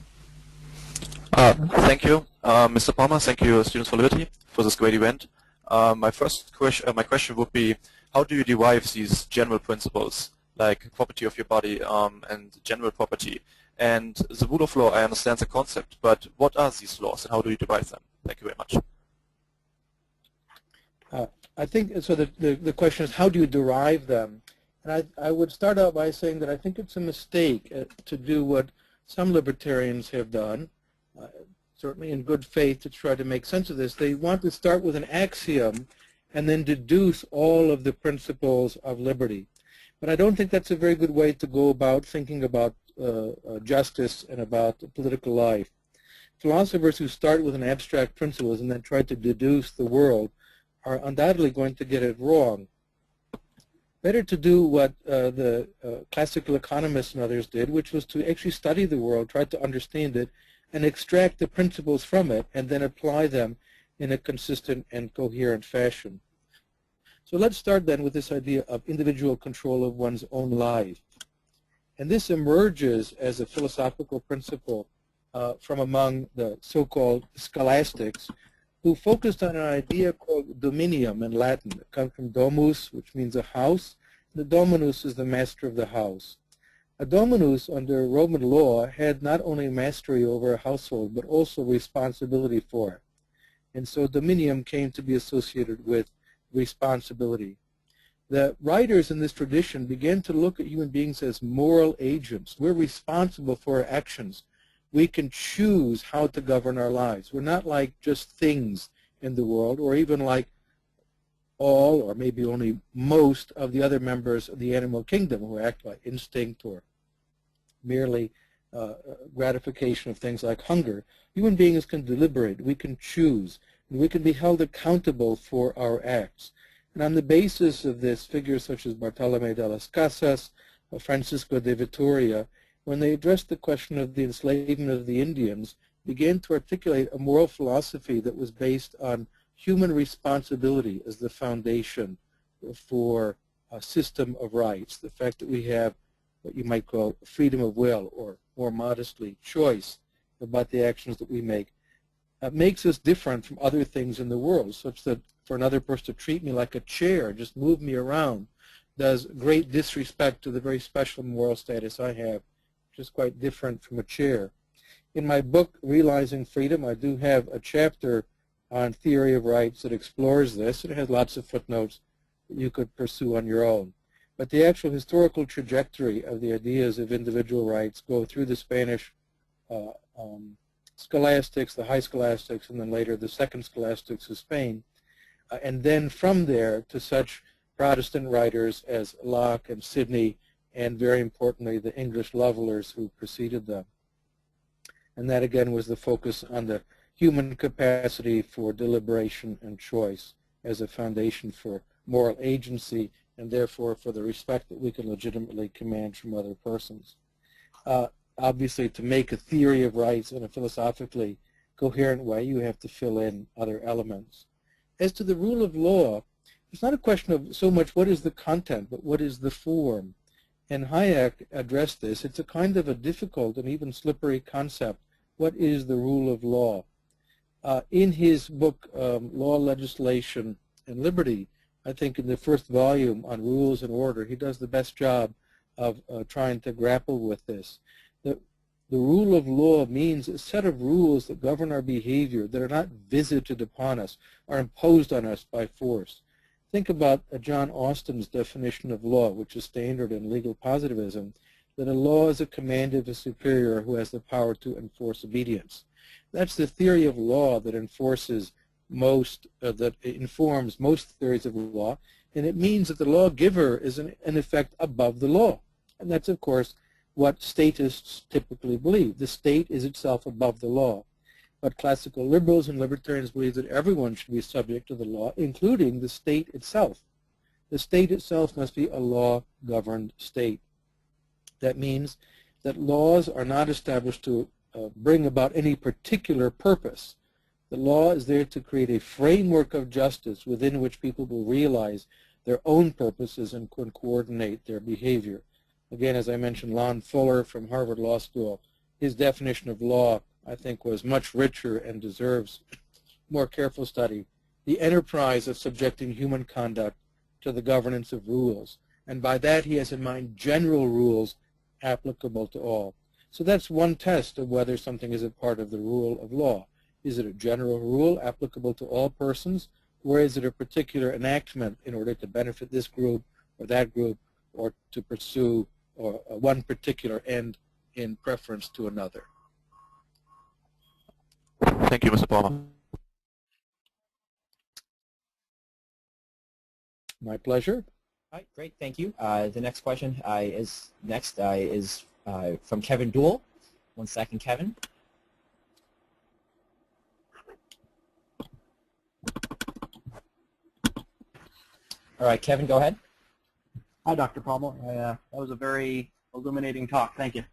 Thank you, Mr. Palmer. Thank you, Students for Liberty, for this great event. My question would be, how do you derive these general principles, like property of your body and general property? And the rule of law, I understand the concept, but what are these laws and how do you derive them? Thank you very much.
I think, so the question is, how do you derive them? And I would start out by saying that I think it's a mistake to do what some libertarians have done, certainly in good faith to try to make sense of this. They want to start with an axiom and then deduce all of the principles of liberty. But I don't think that's a very good way to go about thinking about justice and about political life. Philosophers who start with an abstract principles and then try to deduce the world are undoubtedly going to get it wrong. Better to do what the classical economists and others did, which was to actually study the world, try to understand it, and extract the principles from it, and then apply them in a consistent and coherent fashion. So let's start then with this idea of individual control of one's own life. And this emerges as a philosophical principle from among the so-called scholastics, who focused on an idea called dominium in Latin. It comes from domus, which means a house. The dominus is the master of the house. A dominus under Roman law had not only mastery over a household, but also responsibility for it. And so dominium came to be associated with responsibility. The writers in this tradition began to look at human beings as moral agents. We're responsible for our actions. We can choose how to govern our lives. We're not like just things in the world, or even like all, or maybe only most of the other members of the animal kingdom who act by instinct or merely gratification of things like hunger. Human beings can deliberate, we can choose, and we can be held accountable for our acts. And on the basis of this, figures such as Bartolomé de las Casas, Francisco de Vitoria, when they addressed the question of the enslavement of the Indians, began to articulate a moral philosophy that was based on human responsibility as the foundation for a system of rights, the fact that we have what you might call freedom of will, or more modestly, choice about the actions that we make, makes us different from other things in the world, such that for another person to treat me like a chair, just move me around, does great disrespect to the very special moral status I have, which is quite different from a chair. In my book, Realizing Freedom, I do have a chapter on theory of rights that explores this. It has lots of footnotes that you could pursue on your own. But the actual historical trajectory of the ideas of individual rights go through the Spanish scholastics, the high scholastics, and then later the second scholastics of Spain, and then from there to such Protestant writers as Locke and Sidney, and very importantly the English Levelers who preceded them. And that again was the focus on the human capacity for deliberation and choice as a foundation for moral agency, and therefore for the respect that we can legitimately command from other persons. Obviously, to make a theory of rights in a philosophically coherent way, you have to fill in other elements. As to the rule of law, it's not a question of so much what is the content, but what is the form. And Hayek addressed this. It's a kind of a difficult and even slippery concept. What is the rule of law? In his book, Law, Legislation, and Liberty, I think in the first volume on rules and order, he does the best job of trying to grapple with this. The rule of law means a set of rules that govern our behavior, that are not visited upon us, are imposed on us by force. Think about John Austin's definition of law, which is standard in legal positivism, that a law is a command of a superior who has the power to enforce obedience. That's the theory of law that enforces that informs most theories of law, and it means that the lawgiver is in effect above the law. And that's, of course, what statists typically believe. The state is itself above the law. But classical liberals and libertarians believe that everyone should be subject to the law, including the state itself. The state itself must be a law-governed state. That means that laws are not established to bring about any particular purpose. The law is there to create a framework of justice within which people will realize their own purposes and can coordinate their behavior. Again, as I mentioned, Lon Fuller from Harvard Law School, his definition of law, I think, was much richer and deserves more careful study. The enterprise of subjecting human conduct to the governance of rules. And by that he has in mind general rules applicable to all. So that's one test of whether something is a part of the rule of law. Is it a general rule applicable to all persons, or is it a particular enactment in order to benefit this group or that group, or to pursue one particular end in preference to another?
Thank you, Mr. Palmer.
My pleasure.
All right, great, thank you. The next question is from Kevin Duell. 1 second, Kevin. All right, Kevin, go ahead.
Hi, Dr. Palmer. That was a very illuminating talk. Thank you.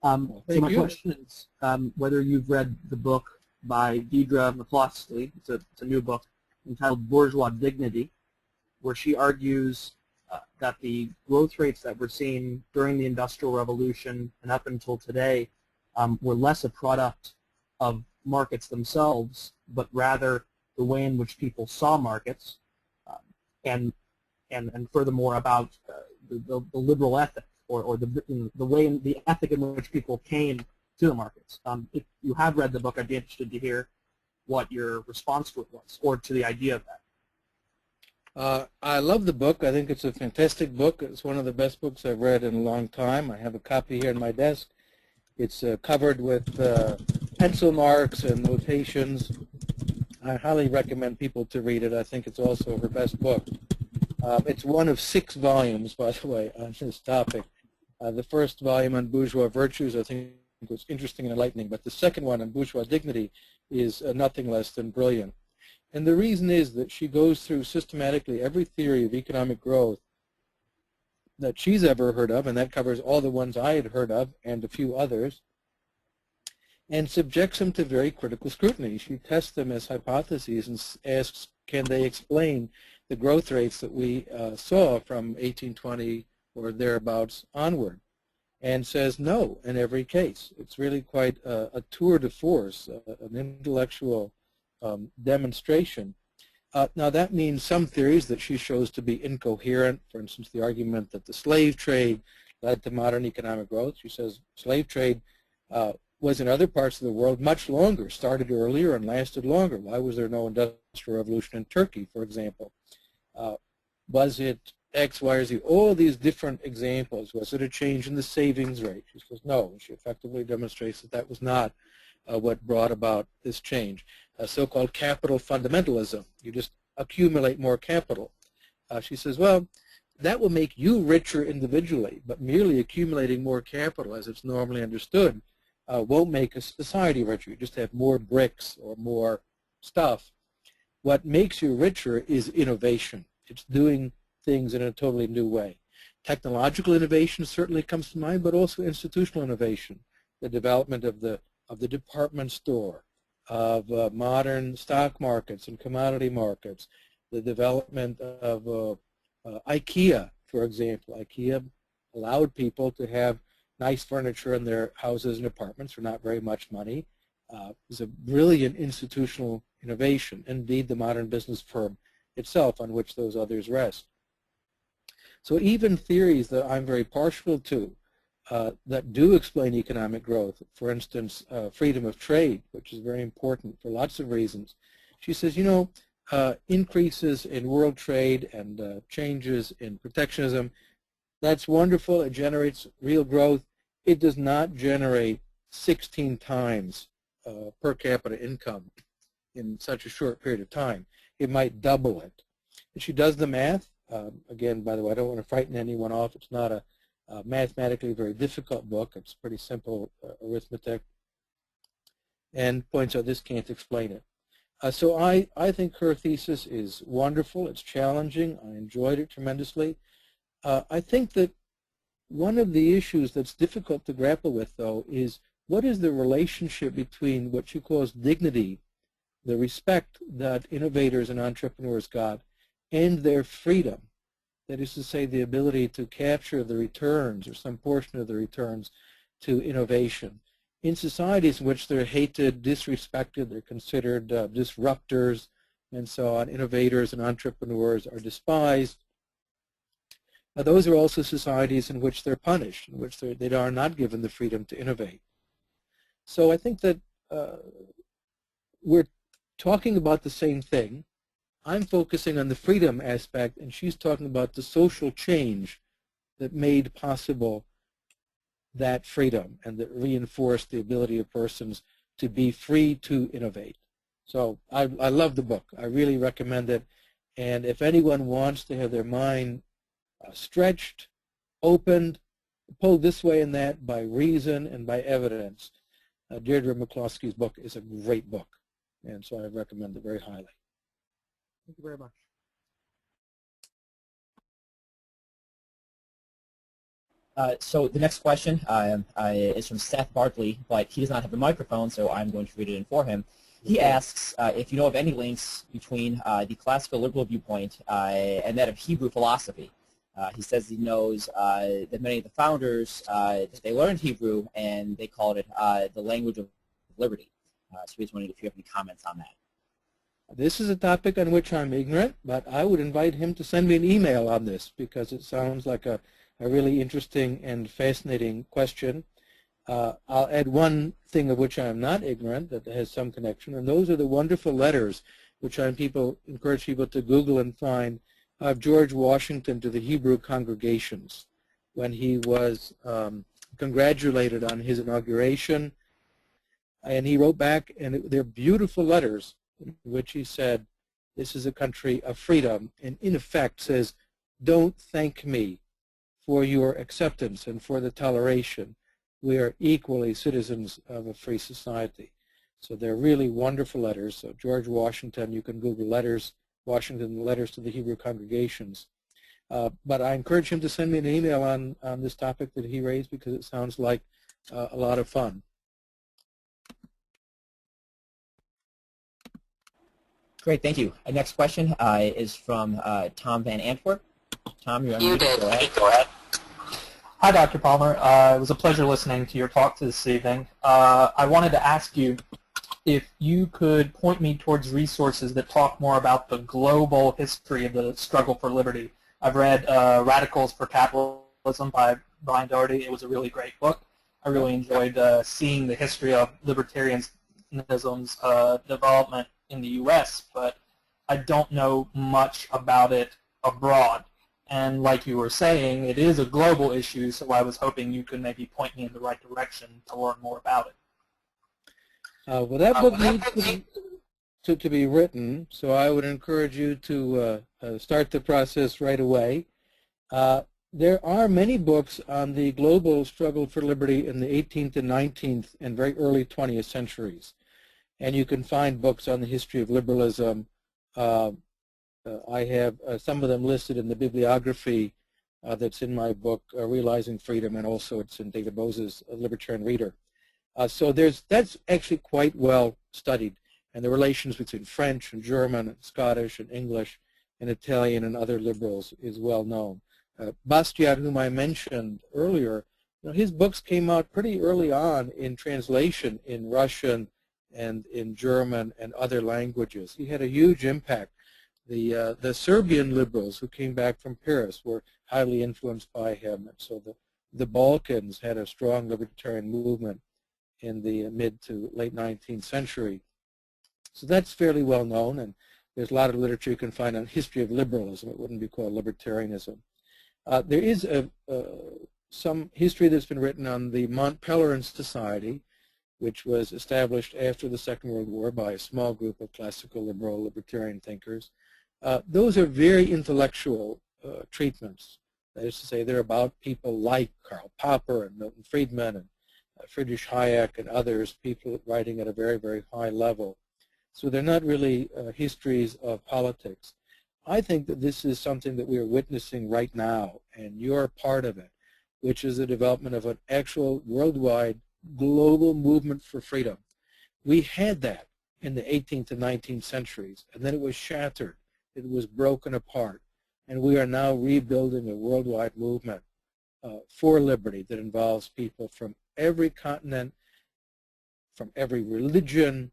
Thank
so my
you.
question is whether you've read the book by Deidre McCloskey. It's a new book entitled Bourgeois Dignity, where she argues that the growth rates that we're seeing during the Industrial Revolution and up until today were less a product of markets themselves, but rather the way in which people saw markets, and furthermore about the liberal ethic, or the way in the ethic in which people came to the markets. If you have read the book, I'd be interested to hear what your response to it was, or to the idea of that.
I love the book. I think it's a fantastic book. It's one of the best books I've read in a long time. I have a copy here on my desk. It's covered with pencil marks and notations. I highly recommend people to read it. I think it's also her best book. It's one of 6 volumes, by the way, on this topic. The first volume on bourgeois virtues, I think, was interesting and enlightening, but the second one on bourgeois dignity is nothing less than brilliant. And the reason is that she goes through systematically every theory of economic growth that she's ever heard of, and that covers all the ones I had heard of and a few others, and subjects them to very critical scrutiny. She tests them as hypotheses and asks, can they explain the growth rates that we saw from 1820 or thereabouts onward, and says no in every case. It's really quite a tour de force, an intellectual demonstration. Now that means some theories that she shows to be incoherent, for instance the argument that the slave trade led to modern economic growth. She says slave trade was in other parts of the world much longer, started earlier and lasted longer. Why was there no industrial revolution in Turkey, for example? Was it X, Y, or Z? All these different examples. Was it a change in the savings rate? She says no. She effectively demonstrates that that was not what brought about this change. So-called capital fundamentalism. You just accumulate more capital. She says, well, that will make you richer individually, but merely accumulating more capital as it's normally understood won't make a society richer. You just have more bricks or more stuff. What makes you richer is innovation. It's doing things in a totally new way. Technological innovation certainly comes to mind, but also institutional innovation, the development of the department store, of modern stock markets and commodity markets, the development of IKEA, for example. IKEA allowed people to have nice furniture in their houses and apartments for not very much money. It was a brilliant institutional innovation, indeed the modern business firm itself on which those others rest. So even theories that I'm very partial to that do explain economic growth, for instance, freedom of trade, which is very important for lots of reasons. She says, you know, increases in world trade and changes in protectionism, that's wonderful. It generates real growth. It does not generate 16 times per capita income in such a short period of time. It might double it. And she does the math. Again, by the way, I don't want to frighten anyone off. It's not a mathematically very difficult book. It's pretty simple arithmetic, and points out this can't explain it. So I think her thesis is wonderful. It's challenging. I enjoyed it tremendously. I think that one of the issues that's difficult to grapple with, though, is what is the relationship between what she calls dignity, the respect that innovators and entrepreneurs got, and their freedom. That is to say, the ability to capture the returns or some portion of the returns to innovation. In societies in which they're hated, disrespected, they're considered disruptors, and so on, innovators and entrepreneurs are despised. Those are also societies in which they're punished, in which they are not given the freedom to innovate. So I think that we're talking about the same thing. I'm focusing on the freedom aspect, and she's talking about the social change that made possible that freedom and that reinforced the ability of persons to be free to innovate. So I love the book. I really recommend it. And if anyone wants to have their mind stretched, opened, pulled this way and that by reason and by evidence, Deirdre McCloskey's book is a great book. And so I recommend it very highly.
Thank you very much.
So the next question is from Seth Barkley, but he does not have a microphone, so I'm going to read it in for him. He asks if you know of any links between the classical liberal viewpoint and that of Hebrew philosophy. He says he knows that many of the founders, they learned Hebrew and they called it the language of liberty. So he's wondering if you have any comments on that.
This is a topic on which I'm ignorant, but I would invite him to send me an email on this because it sounds like a really interesting and fascinating question. I'll add one thing of which I'm not ignorant that has some connection, and those are the wonderful letters which encourage people to Google and find of George Washington to the Hebrew congregations when he was congratulated on his inauguration. And he wrote back, and they're beautiful letters in which he said, this is a country of freedom, and in effect says, don't thank me for your acceptance and for the toleration. We are equally citizens of a free society. So they're really wonderful letters. So George Washington, you can Google letters, Washington letters to the Hebrew congregations. But I encourage him to send me an email on this topic that he raised, because it sounds like a lot of fun.
Great, thank you. Next question is from Tom Van Antwerp. Tom, you're unmuted. Go ahead.
Hi, Dr. Palmer. It was a pleasure listening to your talk this evening. I wanted to ask you if you could point me towards resources that talk more about the global history of the struggle for liberty. I've read Radicals for Capitalism by Brian Doherty. It was a really great book. I really enjoyed seeing the history of libertarianism's development in the U.S., but I don't know much about it abroad. And like you were saying, it is a global issue, so I was hoping you could maybe point me in the right direction to learn more about it.
Well, that book needs to be written, so I would encourage you to start the process right away. There are many books on the global struggle for liberty in the 18th and 19th and very early 20th centuries. And you can find books on the history of liberalism. I have some of them listed in the bibliography that's in my book, Realizing Freedom, and also it's in David Bose's Libertarian Reader. So that's actually quite well studied, and the relations between French and German and Scottish and English and Italian and other liberals is well known. Bastiat, whom I mentioned earlier, his books came out pretty early on in translation in Russian and in German and other languages. He had a huge impact. The Serbian liberals who came back from Paris were highly influenced by him, and so the Balkans had a strong libertarian movement in the mid to late 19th century. So that's fairly well known, and there's a lot of literature you can find on history of liberalism. It wouldn't be called libertarianism. There is some history that's been written on the Mont Pelerin Society, which was established after the Second World War by a small group of classical liberal libertarian thinkers. Those are very intellectual treatments. That is to say, they're about people like Karl Popper and Milton Friedman and Friedrich Hayek and others, people writing at a very, very high level. So they're not really histories of politics. I think that this is something that we are witnessing right now, and you're part of it, which is the development of an actual worldwide global movement for freedom. We had that in the 18th and 19th centuries, and then it was shattered. It was broken apart, and we are now rebuilding a worldwide movement for liberty that involves people from every continent, from every religion,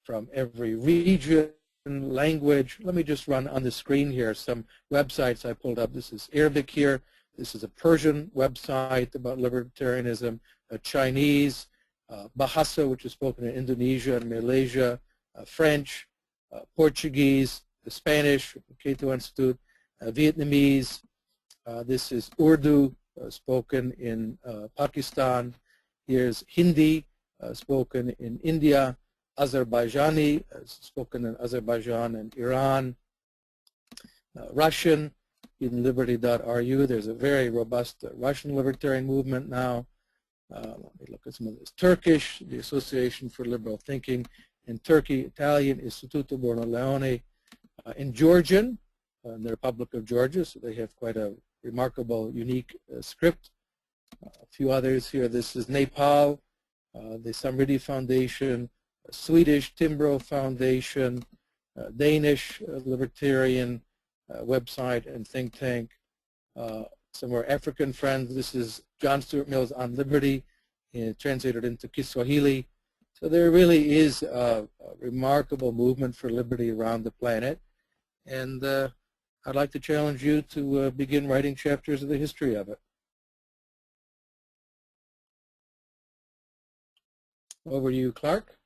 from every region, language. Let me just run on the screen here some websites I pulled up. This is Arabic here. This is a Persian website about libertarianism, a Chinese, Bahasa, which is spoken in Indonesia and Malaysia, French, Portuguese, the Spanish, Cato Institute, Vietnamese. This is Urdu, spoken in Pakistan. Here's Hindi, spoken in India. Azerbaijani, spoken in Azerbaijan and Iran. Russian, in liberty.ru. There's a very robust Russian libertarian movement now. Let me look at some of this. Turkish, the Association for Liberal Thinking. In Turkey, Italian, Istituto Borleone. In Georgian, in the Republic of Georgia, so they have quite a remarkable, unique script. A few others here. This is Nepal, the Samriddhi Foundation, Swedish Timbro Foundation, Danish Libertarian website and think tank. Some more African friends. This is John Stuart Mill's On Liberty, translated into Kiswahili. So there really is a remarkable movement for liberty around the planet. And I'd like to challenge you to begin writing chapters of the history of it. Over to you, Clark.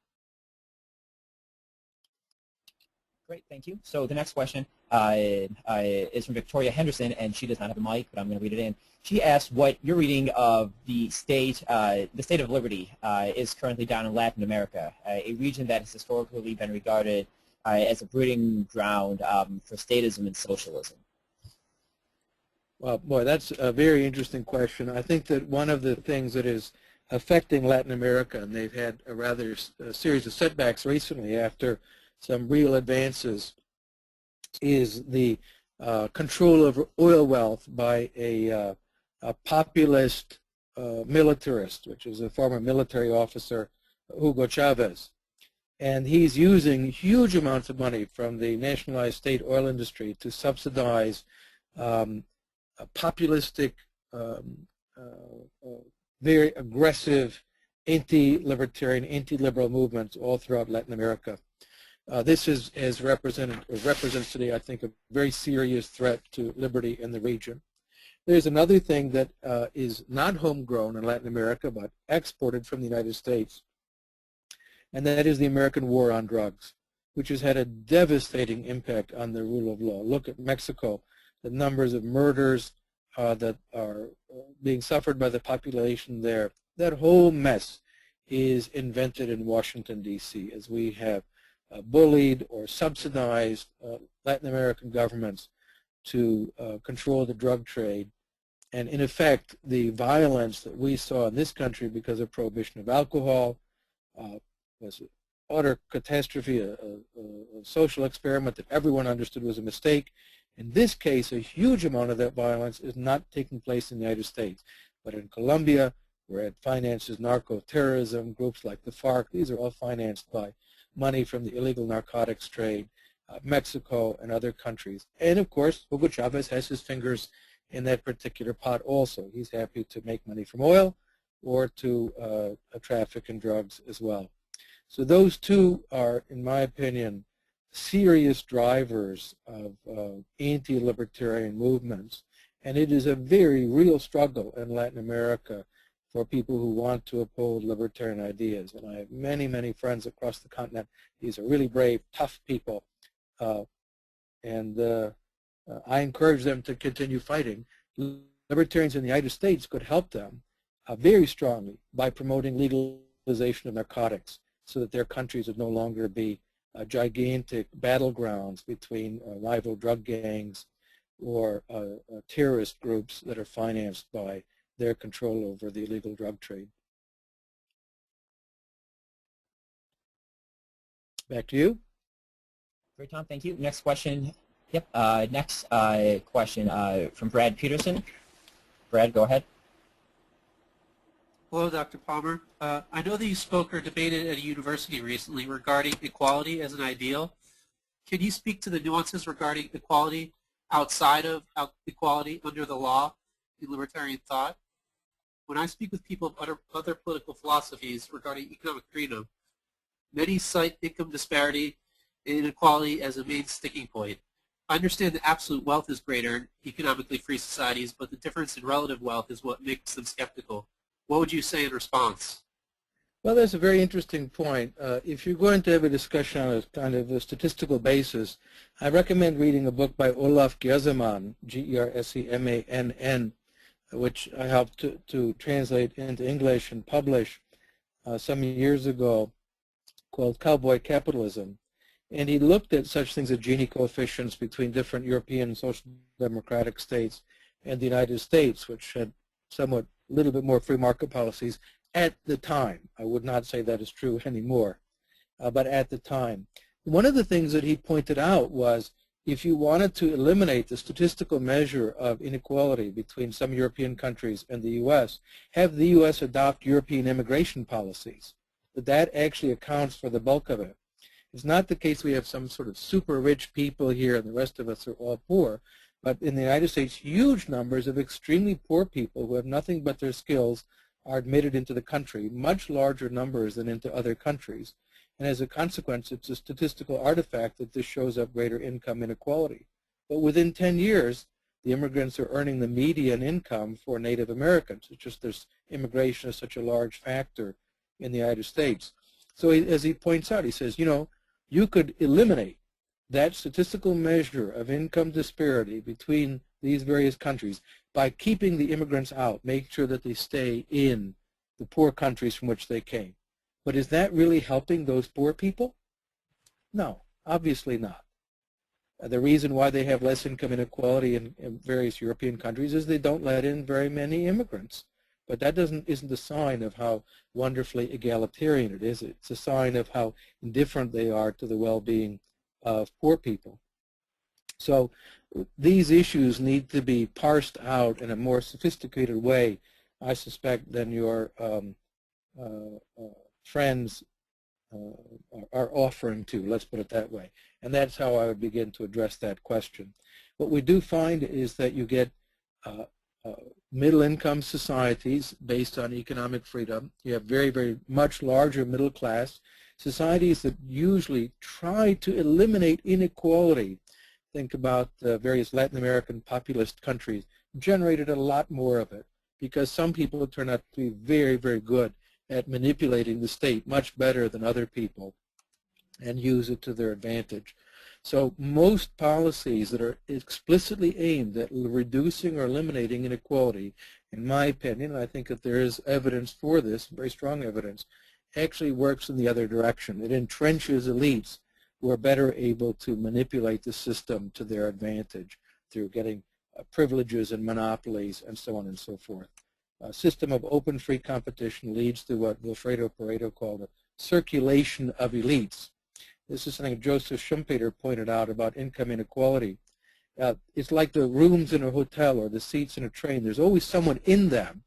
Great, thank you. So the next question is from Victoria Henderson, and she does not have a mic, but I'm going to read it in. She asked what your reading of the state of liberty is currently down in Latin America, a region that has historically been regarded as a breeding ground for statism and socialism.
Well, boy, that's a very interesting question. I think that one of the things that is affecting Latin America, and they've had a rather series of setbacks recently after some real advances, is the control of oil wealth by a populist militarist, which is a former military officer, Hugo Chavez. And he's using huge amounts of money from the nationalized state oil industry to subsidize populistic, very aggressive anti-libertarian, anti-liberal movements all throughout Latin America. This represents today, I think, a very serious threat to liberty in the region. There's another thing that is not homegrown in Latin America, but exported from the United States, and that is the American war on drugs, which has had a devastating impact on the rule of law. Look at Mexico, the numbers of murders that are being suffered by the population there. That whole mess is invented in Washington, D.C., as we have bullied or subsidized Latin American governments to control the drug trade. And in effect, the violence that we saw in this country because of prohibition of alcohol was an utter catastrophe, a social experiment that everyone understood was a mistake. In this case, a huge amount of that violence is not taking place in the United States, but in Colombia, where it finances narco-terrorism, groups like the FARC. These are all financed by money from the illegal narcotics trade, Mexico and other countries. And of course, Hugo Chavez has his fingers in that particular pot also. He's happy to make money from oil or to traffic in drugs as well. So those two are, in my opinion, serious drivers of anti-libertarian movements. And it is a very real struggle in Latin America for people who want to uphold libertarian ideas. And I have many, many friends across the continent. These are really brave, tough people. I encourage them to continue fighting. Libertarians in the United States could help them very strongly by promoting legalization of narcotics so that their countries would no longer be gigantic battlegrounds between rival drug gangs or terrorist groups that are financed by their control over the illegal drug trade. Back to you.
Great, Tom. Thank you. Next question. Yep. Next question from Brad Peterson. Brad, go ahead.
Hello, Dr. Palmer. I know that you spoke or debated at a university recently regarding equality as an ideal. Can you speak to the nuances regarding equality outside of equality under the law in libertarian thought? When I speak with people of other political philosophies regarding economic freedom, many cite income disparity and inequality as a main sticking point. I understand that absolute wealth is greater in economically free societies, but the difference in relative wealth is what makes them skeptical. What would you say in response?
Well, that's a very interesting point. If you're going to have a discussion on a kind of a statistical basis, I recommend reading a book by Olaf Gersemann, G-E-R-S-E-M-A-N-N, which I helped to translate into English and publish some years ago, called Cowboy Capitalism. And he looked at such things as Gini coefficients between different European social democratic states and the United States, which had somewhat a little bit more free market policies at the time. I would not say that is true anymore, but at the time. One of the things that he pointed out was if you wanted to eliminate the statistical measure of inequality between some European countries and the U.S., have the U.S. adopt European immigration policies. That actually accounts for the bulk of it. It's not the case we have some sort of super rich people here and the rest of us are all poor, but in the United States, huge numbers of extremely poor people who have nothing but their skills are admitted into the country, much larger numbers than into other countries. And as a consequence, it's a statistical artifact that this shows up greater income inequality. But within 10 years, the immigrants are earning the median income for Native Americans. It's just there's immigration is such a large factor in the United States. So as he points out, he says, you know, you could eliminate that statistical measure of income disparity between these various countries by keeping the immigrants out, make sure that they stay in the poor countries from which they came. But is that really helping those poor people? No, obviously not. The reason why they have less income inequality in various European countries is they don't let in very many immigrants. But that isn't a sign of how wonderfully egalitarian it is. It's a sign of how indifferent they are to the well-being of poor people. So these issues need to be parsed out in a more sophisticated way, I suspect, than your friends are offering to, let's put it that way. And that's how I would begin to address that question. What we do find is that you get middle-income societies based on economic freedom. You have very, very much larger middle class societies that usually try to eliminate inequality. Think about various Latin American populist countries, generated a lot more of it because some people turn out to be very, very good at manipulating the state, much better than other people, and use it to their advantage. So most policies that are explicitly aimed at reducing or eliminating inequality, in my opinion, and I think that there is evidence for this, very strong evidence, actually works in the other direction. It entrenches elites who are better able to manipulate the system to their advantage through getting privileges and monopolies and so on and so forth. A system of open free competition leads to what Wilfredo Pareto called a circulation of elites. This is something Joseph Schumpeter pointed out about income inequality. It's like the rooms in a hotel or the seats in a train. There's always someone in them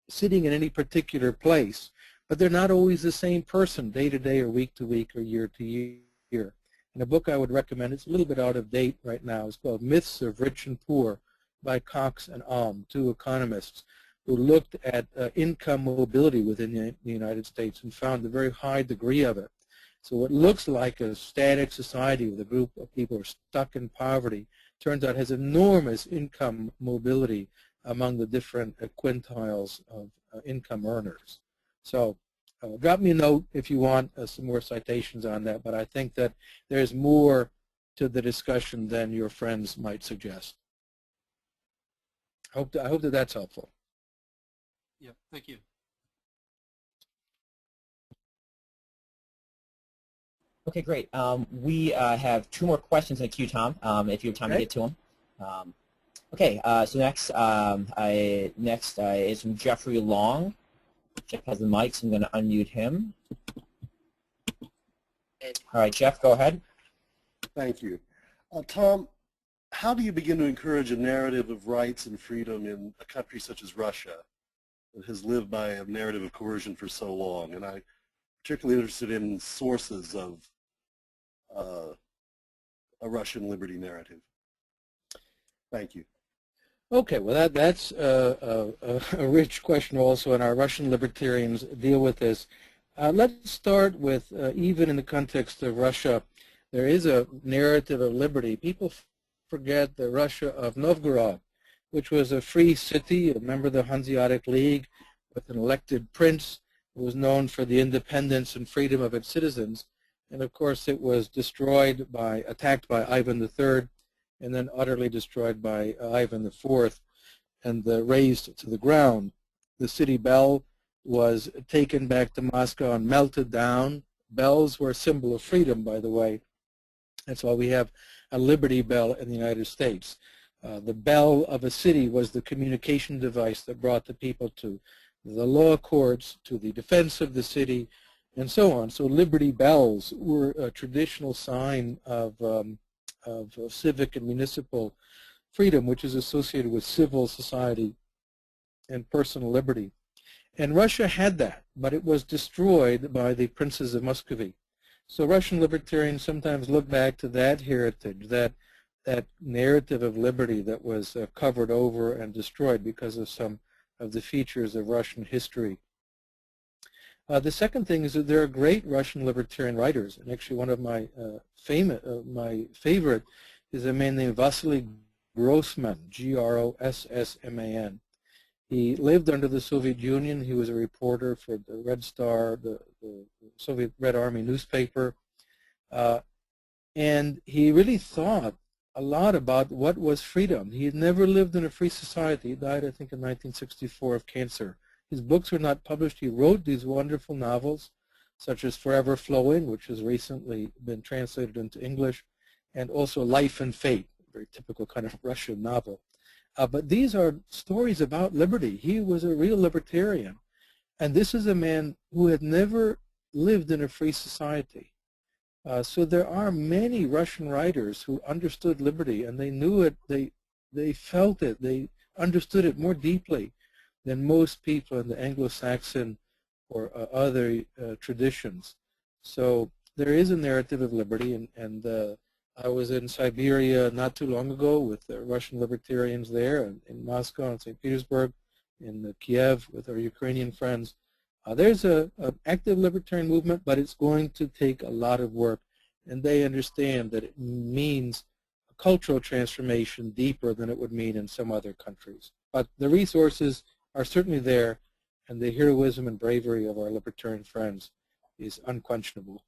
sitting in any particular place, but they're not always the same person day to day or week to week or year to year. And a book I would recommend, it's a little bit out of date right now, it's called Myths of Rich and Poor by Cox and Alm, two economists who looked at income mobility within the United States and found a very high degree of it. So what looks like a static society with a group of people who are stuck in poverty turns out has enormous income mobility among the different quintiles of income earners. So drop me a note if you want some more citations on that, but I think that there's more to the discussion than your friends might suggest. I hope that that's helpful.
Yeah, thank you.
Okay, great. We have two more questions in the queue, Tom, if you have time to get to them. Okay, so next, is from Jeffrey Long. Jeff has the mic, so I'm going to unmute him. All right, Jeff, go ahead.
Thank you. Tom, how do you begin to encourage a narrative of rights and freedom in a country such as Russia that has lived by a narrative of coercion for so long? And I'm particularly interested in sources of a Russian liberty narrative. Thank you.
Okay, well that's a rich question also, and our Russian libertarians deal with this. Let's start with, even in the context of Russia, there is a narrative of liberty. People forget the Russia of Novgorod, which was a free city, a member of the Hanseatic League, with an elected prince who was known for the independence and freedom of its citizens. And of course it was attacked by Ivan III, and then utterly destroyed by Ivan IV and razed to the ground. The city bell was taken back to Moscow and melted down. Bells were a symbol of freedom, by the way. That's why we have a Liberty Bell in the United States. The bell of a city was the communication device that brought the people to the law courts, to the defense of the city, and so on. So Liberty Bells were a traditional sign of civic and municipal freedom, which is associated with civil society and personal liberty. And Russia had that, but it was destroyed by the princes of Muscovy. So Russian libertarians sometimes look back to that heritage, that narrative of liberty that was covered over and destroyed because of some of the features of Russian history. The second thing is that there are great Russian libertarian writers, and actually one of my favorite is a man named Vasily Grossman, G-R-O-S-S-M-A-N. He lived under the Soviet Union. He was a reporter for the Red Star, the Soviet Red Army newspaper, and he really thought a lot about what was freedom. He had never lived in a free society. He died, I think, in 1964 of cancer. His books were not published. He wrote these wonderful novels, such as Forever Flowing, which has recently been translated into English, and also Life and Fate, a very typical kind of Russian novel. But these are stories about liberty. He was a real libertarian. And this is a man who had never lived in a free society. So there are many Russian writers who understood liberty, and they knew it, they felt it, they understood it more deeply than most people in the Anglo-Saxon or other traditions. So there is a narrative of liberty, and I was in Siberia not too long ago with the Russian libertarians there, and in Moscow and St. Petersburg, in Kiev with our Ukrainian friends. There's an active libertarian movement, but it's going to take a lot of work, and they understand that it means a cultural transformation deeper than it would mean in some other countries. But the resources are certainly there, and the heroism and bravery of our libertarian friends is unquestionable.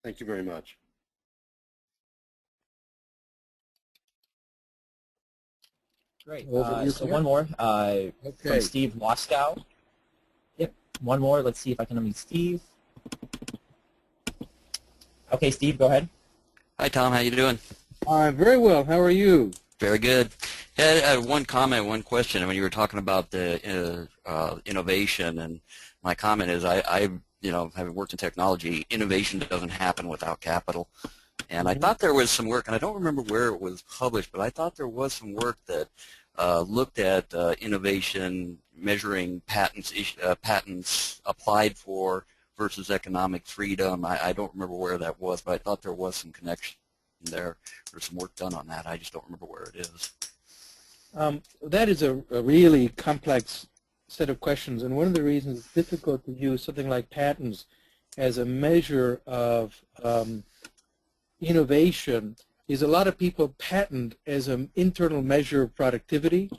Thank you very much.
Great.
Over
So one more from
Okay.
Steve Waskow. Yep. One more. Let's see if I can unmute Steve. Okay, Steve, go ahead.
Hi, Tom. How you doing?
I'm very well. How are you?
Very good. Yeah, one comment, one question. When you were talking about the innovation, and my comment is, I having worked in technology, innovation doesn't happen without capital. And I thought there was some work, and I don't remember where it was published, but I thought there was some work that looked at innovation, measuring patents applied for versus economic freedom. I don't remember where that was, but I thought there was some connection there. There's some work done on that. I just don't remember where it is.
That is a really complex set of questions, and one of the reasons it's difficult to use something like patents as a measure of innovation is a lot of people patent as an internal measure of productivity,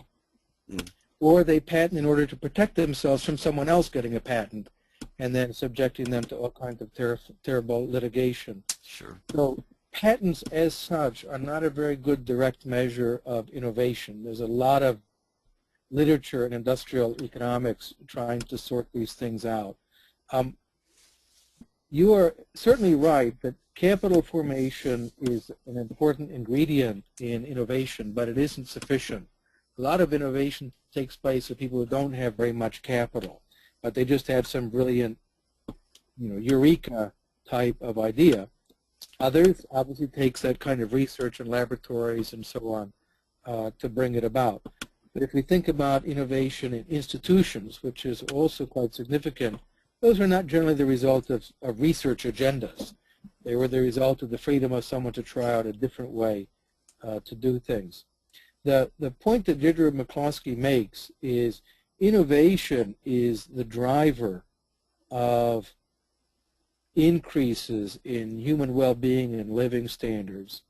or they patent in order to protect themselves from someone else getting a patent and then subjecting them to all kinds of terrible litigation.
Sure.
So patents as such are not a very good direct measure of innovation. There's a lot of literature in industrial economics trying to sort these things out. You are certainly right that capital formation is an important ingredient in innovation, but it isn't sufficient. A lot of innovation takes place with people who don't have very much capital, but they just have some brilliant, eureka type of idea. Others obviously takes that kind of research in laboratories and so on to bring it about. But if we think about innovation in institutions, which is also quite significant, those are not generally the result of research agendas. They were the result of the freedom of someone to try out a different way to do things. The point that Deirdre McCloskey makes is innovation is the driver of increases in human well-being and living standards.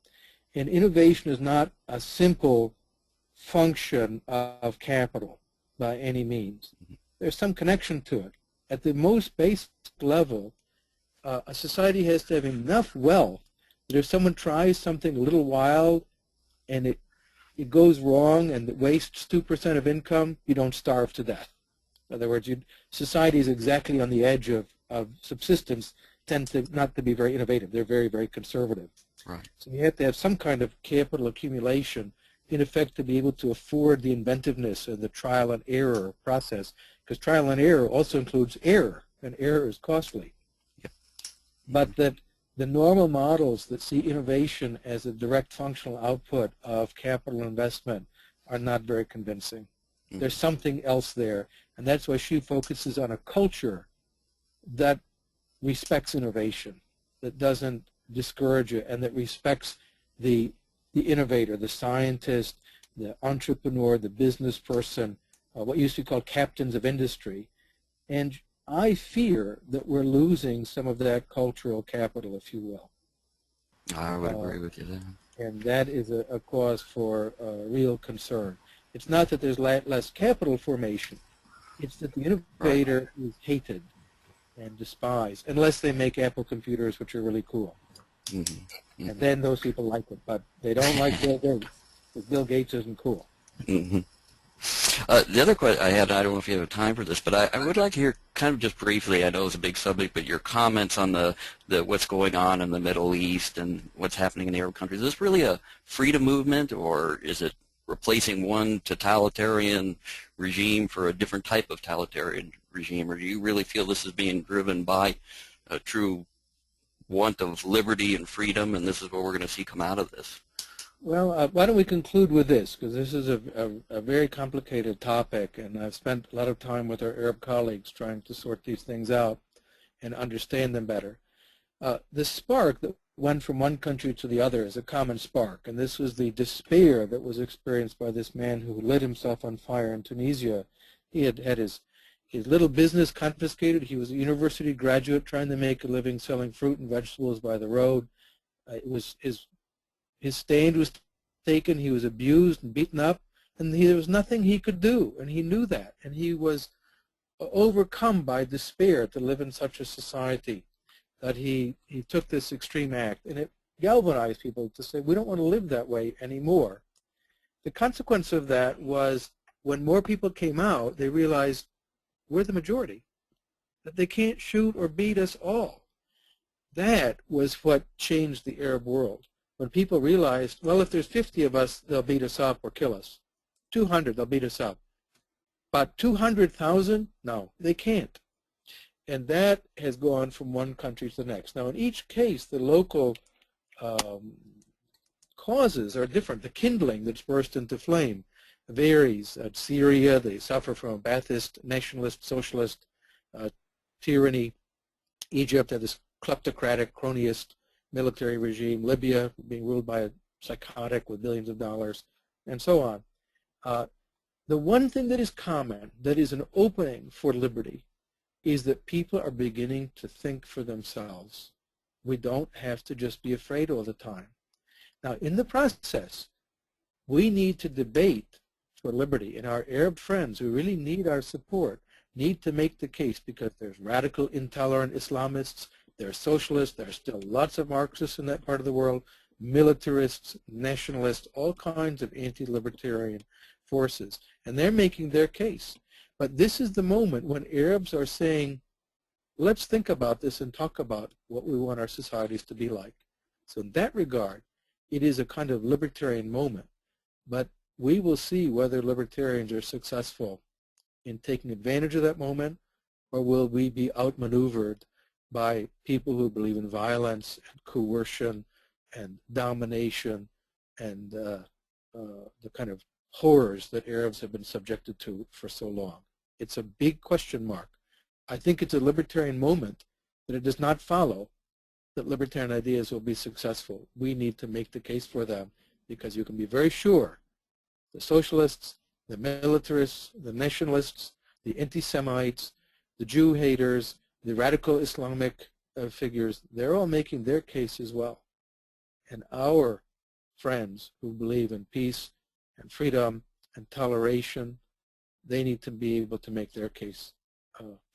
And innovation is not a simple function of capital by any means. There's some connection to it. At the most basic level, a society has to have enough wealth that if someone tries something a little wild and it goes wrong and it wastes 2% of income, you don't starve to death. In other words, society is exactly on the edge of subsistence, tend to not to be very innovative. They're very, very conservative.
Right.
So you have to have some kind of capital accumulation in effect to be able to afford the inventiveness and the trial and error process, because trial and error also includes error, and error is costly.
Yep.
But that the normal models that see innovation as a direct functional output of capital investment are not very convincing. There's something else there, and that's why she focuses on a culture that respects innovation, that doesn't discourage it, and that respects the innovator, the scientist, the entrepreneur, the business person, what used to be called captains of industry. And I fear that we're losing some of that cultural capital, if you will.
I would agree with you there.
And that is a cause for real concern. It's not that there's less capital formation. It's that the innovator is hated and despised, unless they make Apple computers, which are really cool. And then those people like it, but they don't like Bill Gates, because Bill Gates isn't cool.
The other question I had, I don't know if you have time for this, but I would like to hear kind of just briefly, I know it's a big subject, but your comments on the what's going on in the Middle East and what's happening in the Arab countries, is this really a freedom movement, or is it replacing one totalitarian regime for a different type of totalitarian regime, or do you really feel this is being driven by a true want of liberty and freedom, and this is what we're going to see come out of this?
Well, why don't we conclude with this, because this is a very complicated topic, and I've spent a lot of time with our Arab colleagues trying to sort these things out and understand them better. The spark that went from one country to the other is a common spark, and this was the despair that was experienced by this man who lit himself on fire in Tunisia. He had had his little business confiscated. He was a university graduate trying to make a living selling fruit and vegetables by the road. His stand was taken. He was abused and beaten up, and there was nothing he could do, and he knew that, and he was overcome by despair to live in such a society that he took this extreme act, and it galvanized people to say, we don't want to live that way anymore. The consequence of that was when more people came out, they realized we're the majority, that they can't shoot or beat us all. That was what changed the Arab world. When people realized, well, if there's 50 of us, they'll beat us up or kill us. 200, they'll beat us up. But 200,000, no, they can't. And that has gone from one country to the next. Now, in each case, the local causes are different. The kindling that's burst into flame varies. At Syria, they suffer from Ba'athist, nationalist, socialist tyranny. Egypt had this kleptocratic, cronyist military regime. Libya being ruled by a psychotic with billions of dollars, and so on. The one thing that is common, that is an opening for liberty, is that people are beginning to think for themselves. We don't have to just be afraid all the time. Now, in the process, we need to debate for liberty, and our Arab friends who really need our support need to make the case, because there's radical, intolerant Islamists, there's socialists, there's still lots of Marxists in that part of the world, militarists, nationalists, all kinds of anti-libertarian forces, and they're making their case. But this is the moment when Arabs are saying, let's think about this and talk about what we want our societies to be like. So in that regard, it is a kind of libertarian moment. But we will see whether libertarians are successful in taking advantage of that moment, or will we be outmaneuvered by people who believe in violence and coercion and domination and the kind of horrors that Arabs have been subjected to for so long. It's a big question mark. I think it's a libertarian moment, but it does not follow that libertarian ideas will be successful. We need to make the case for them, because you can be very sure the socialists, the militarists, the nationalists, the anti-Semites, the Jew haters, the radical Islamic figures, they're all making their case as well. And our friends who believe in peace and freedom and toleration, they need to be able to make their case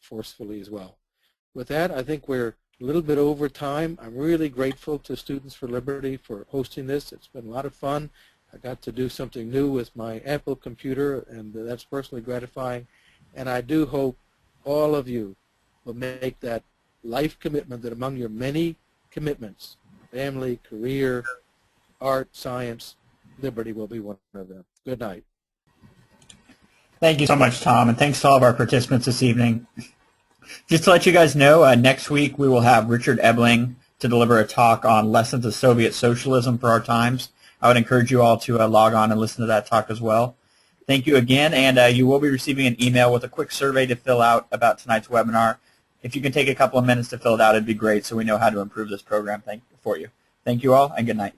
forcefully as well. With that, I think we're a little bit over time. I'm really grateful to Students for Liberty for hosting this. It's been a lot of fun. I got to do something new with my Apple computer, and that's personally gratifying. And I do hope all of you will make that life commitment, that among your many commitments, family, career, art, science, liberty will be one of them. Good night.
Thank you so much, Tom, and thanks to all of our participants this evening. Just to let you guys know, next week we will have Richard Ebling to deliver a talk on lessons of Soviet socialism for our times. I would encourage you all to log on and listen to that talk as well. Thank you again, and you will be receiving an email with a quick survey to fill out about tonight's webinar. If you can take a couple of minutes to fill it out, it'd be great, so we know how to improve this program for you. Thank you all, and good night.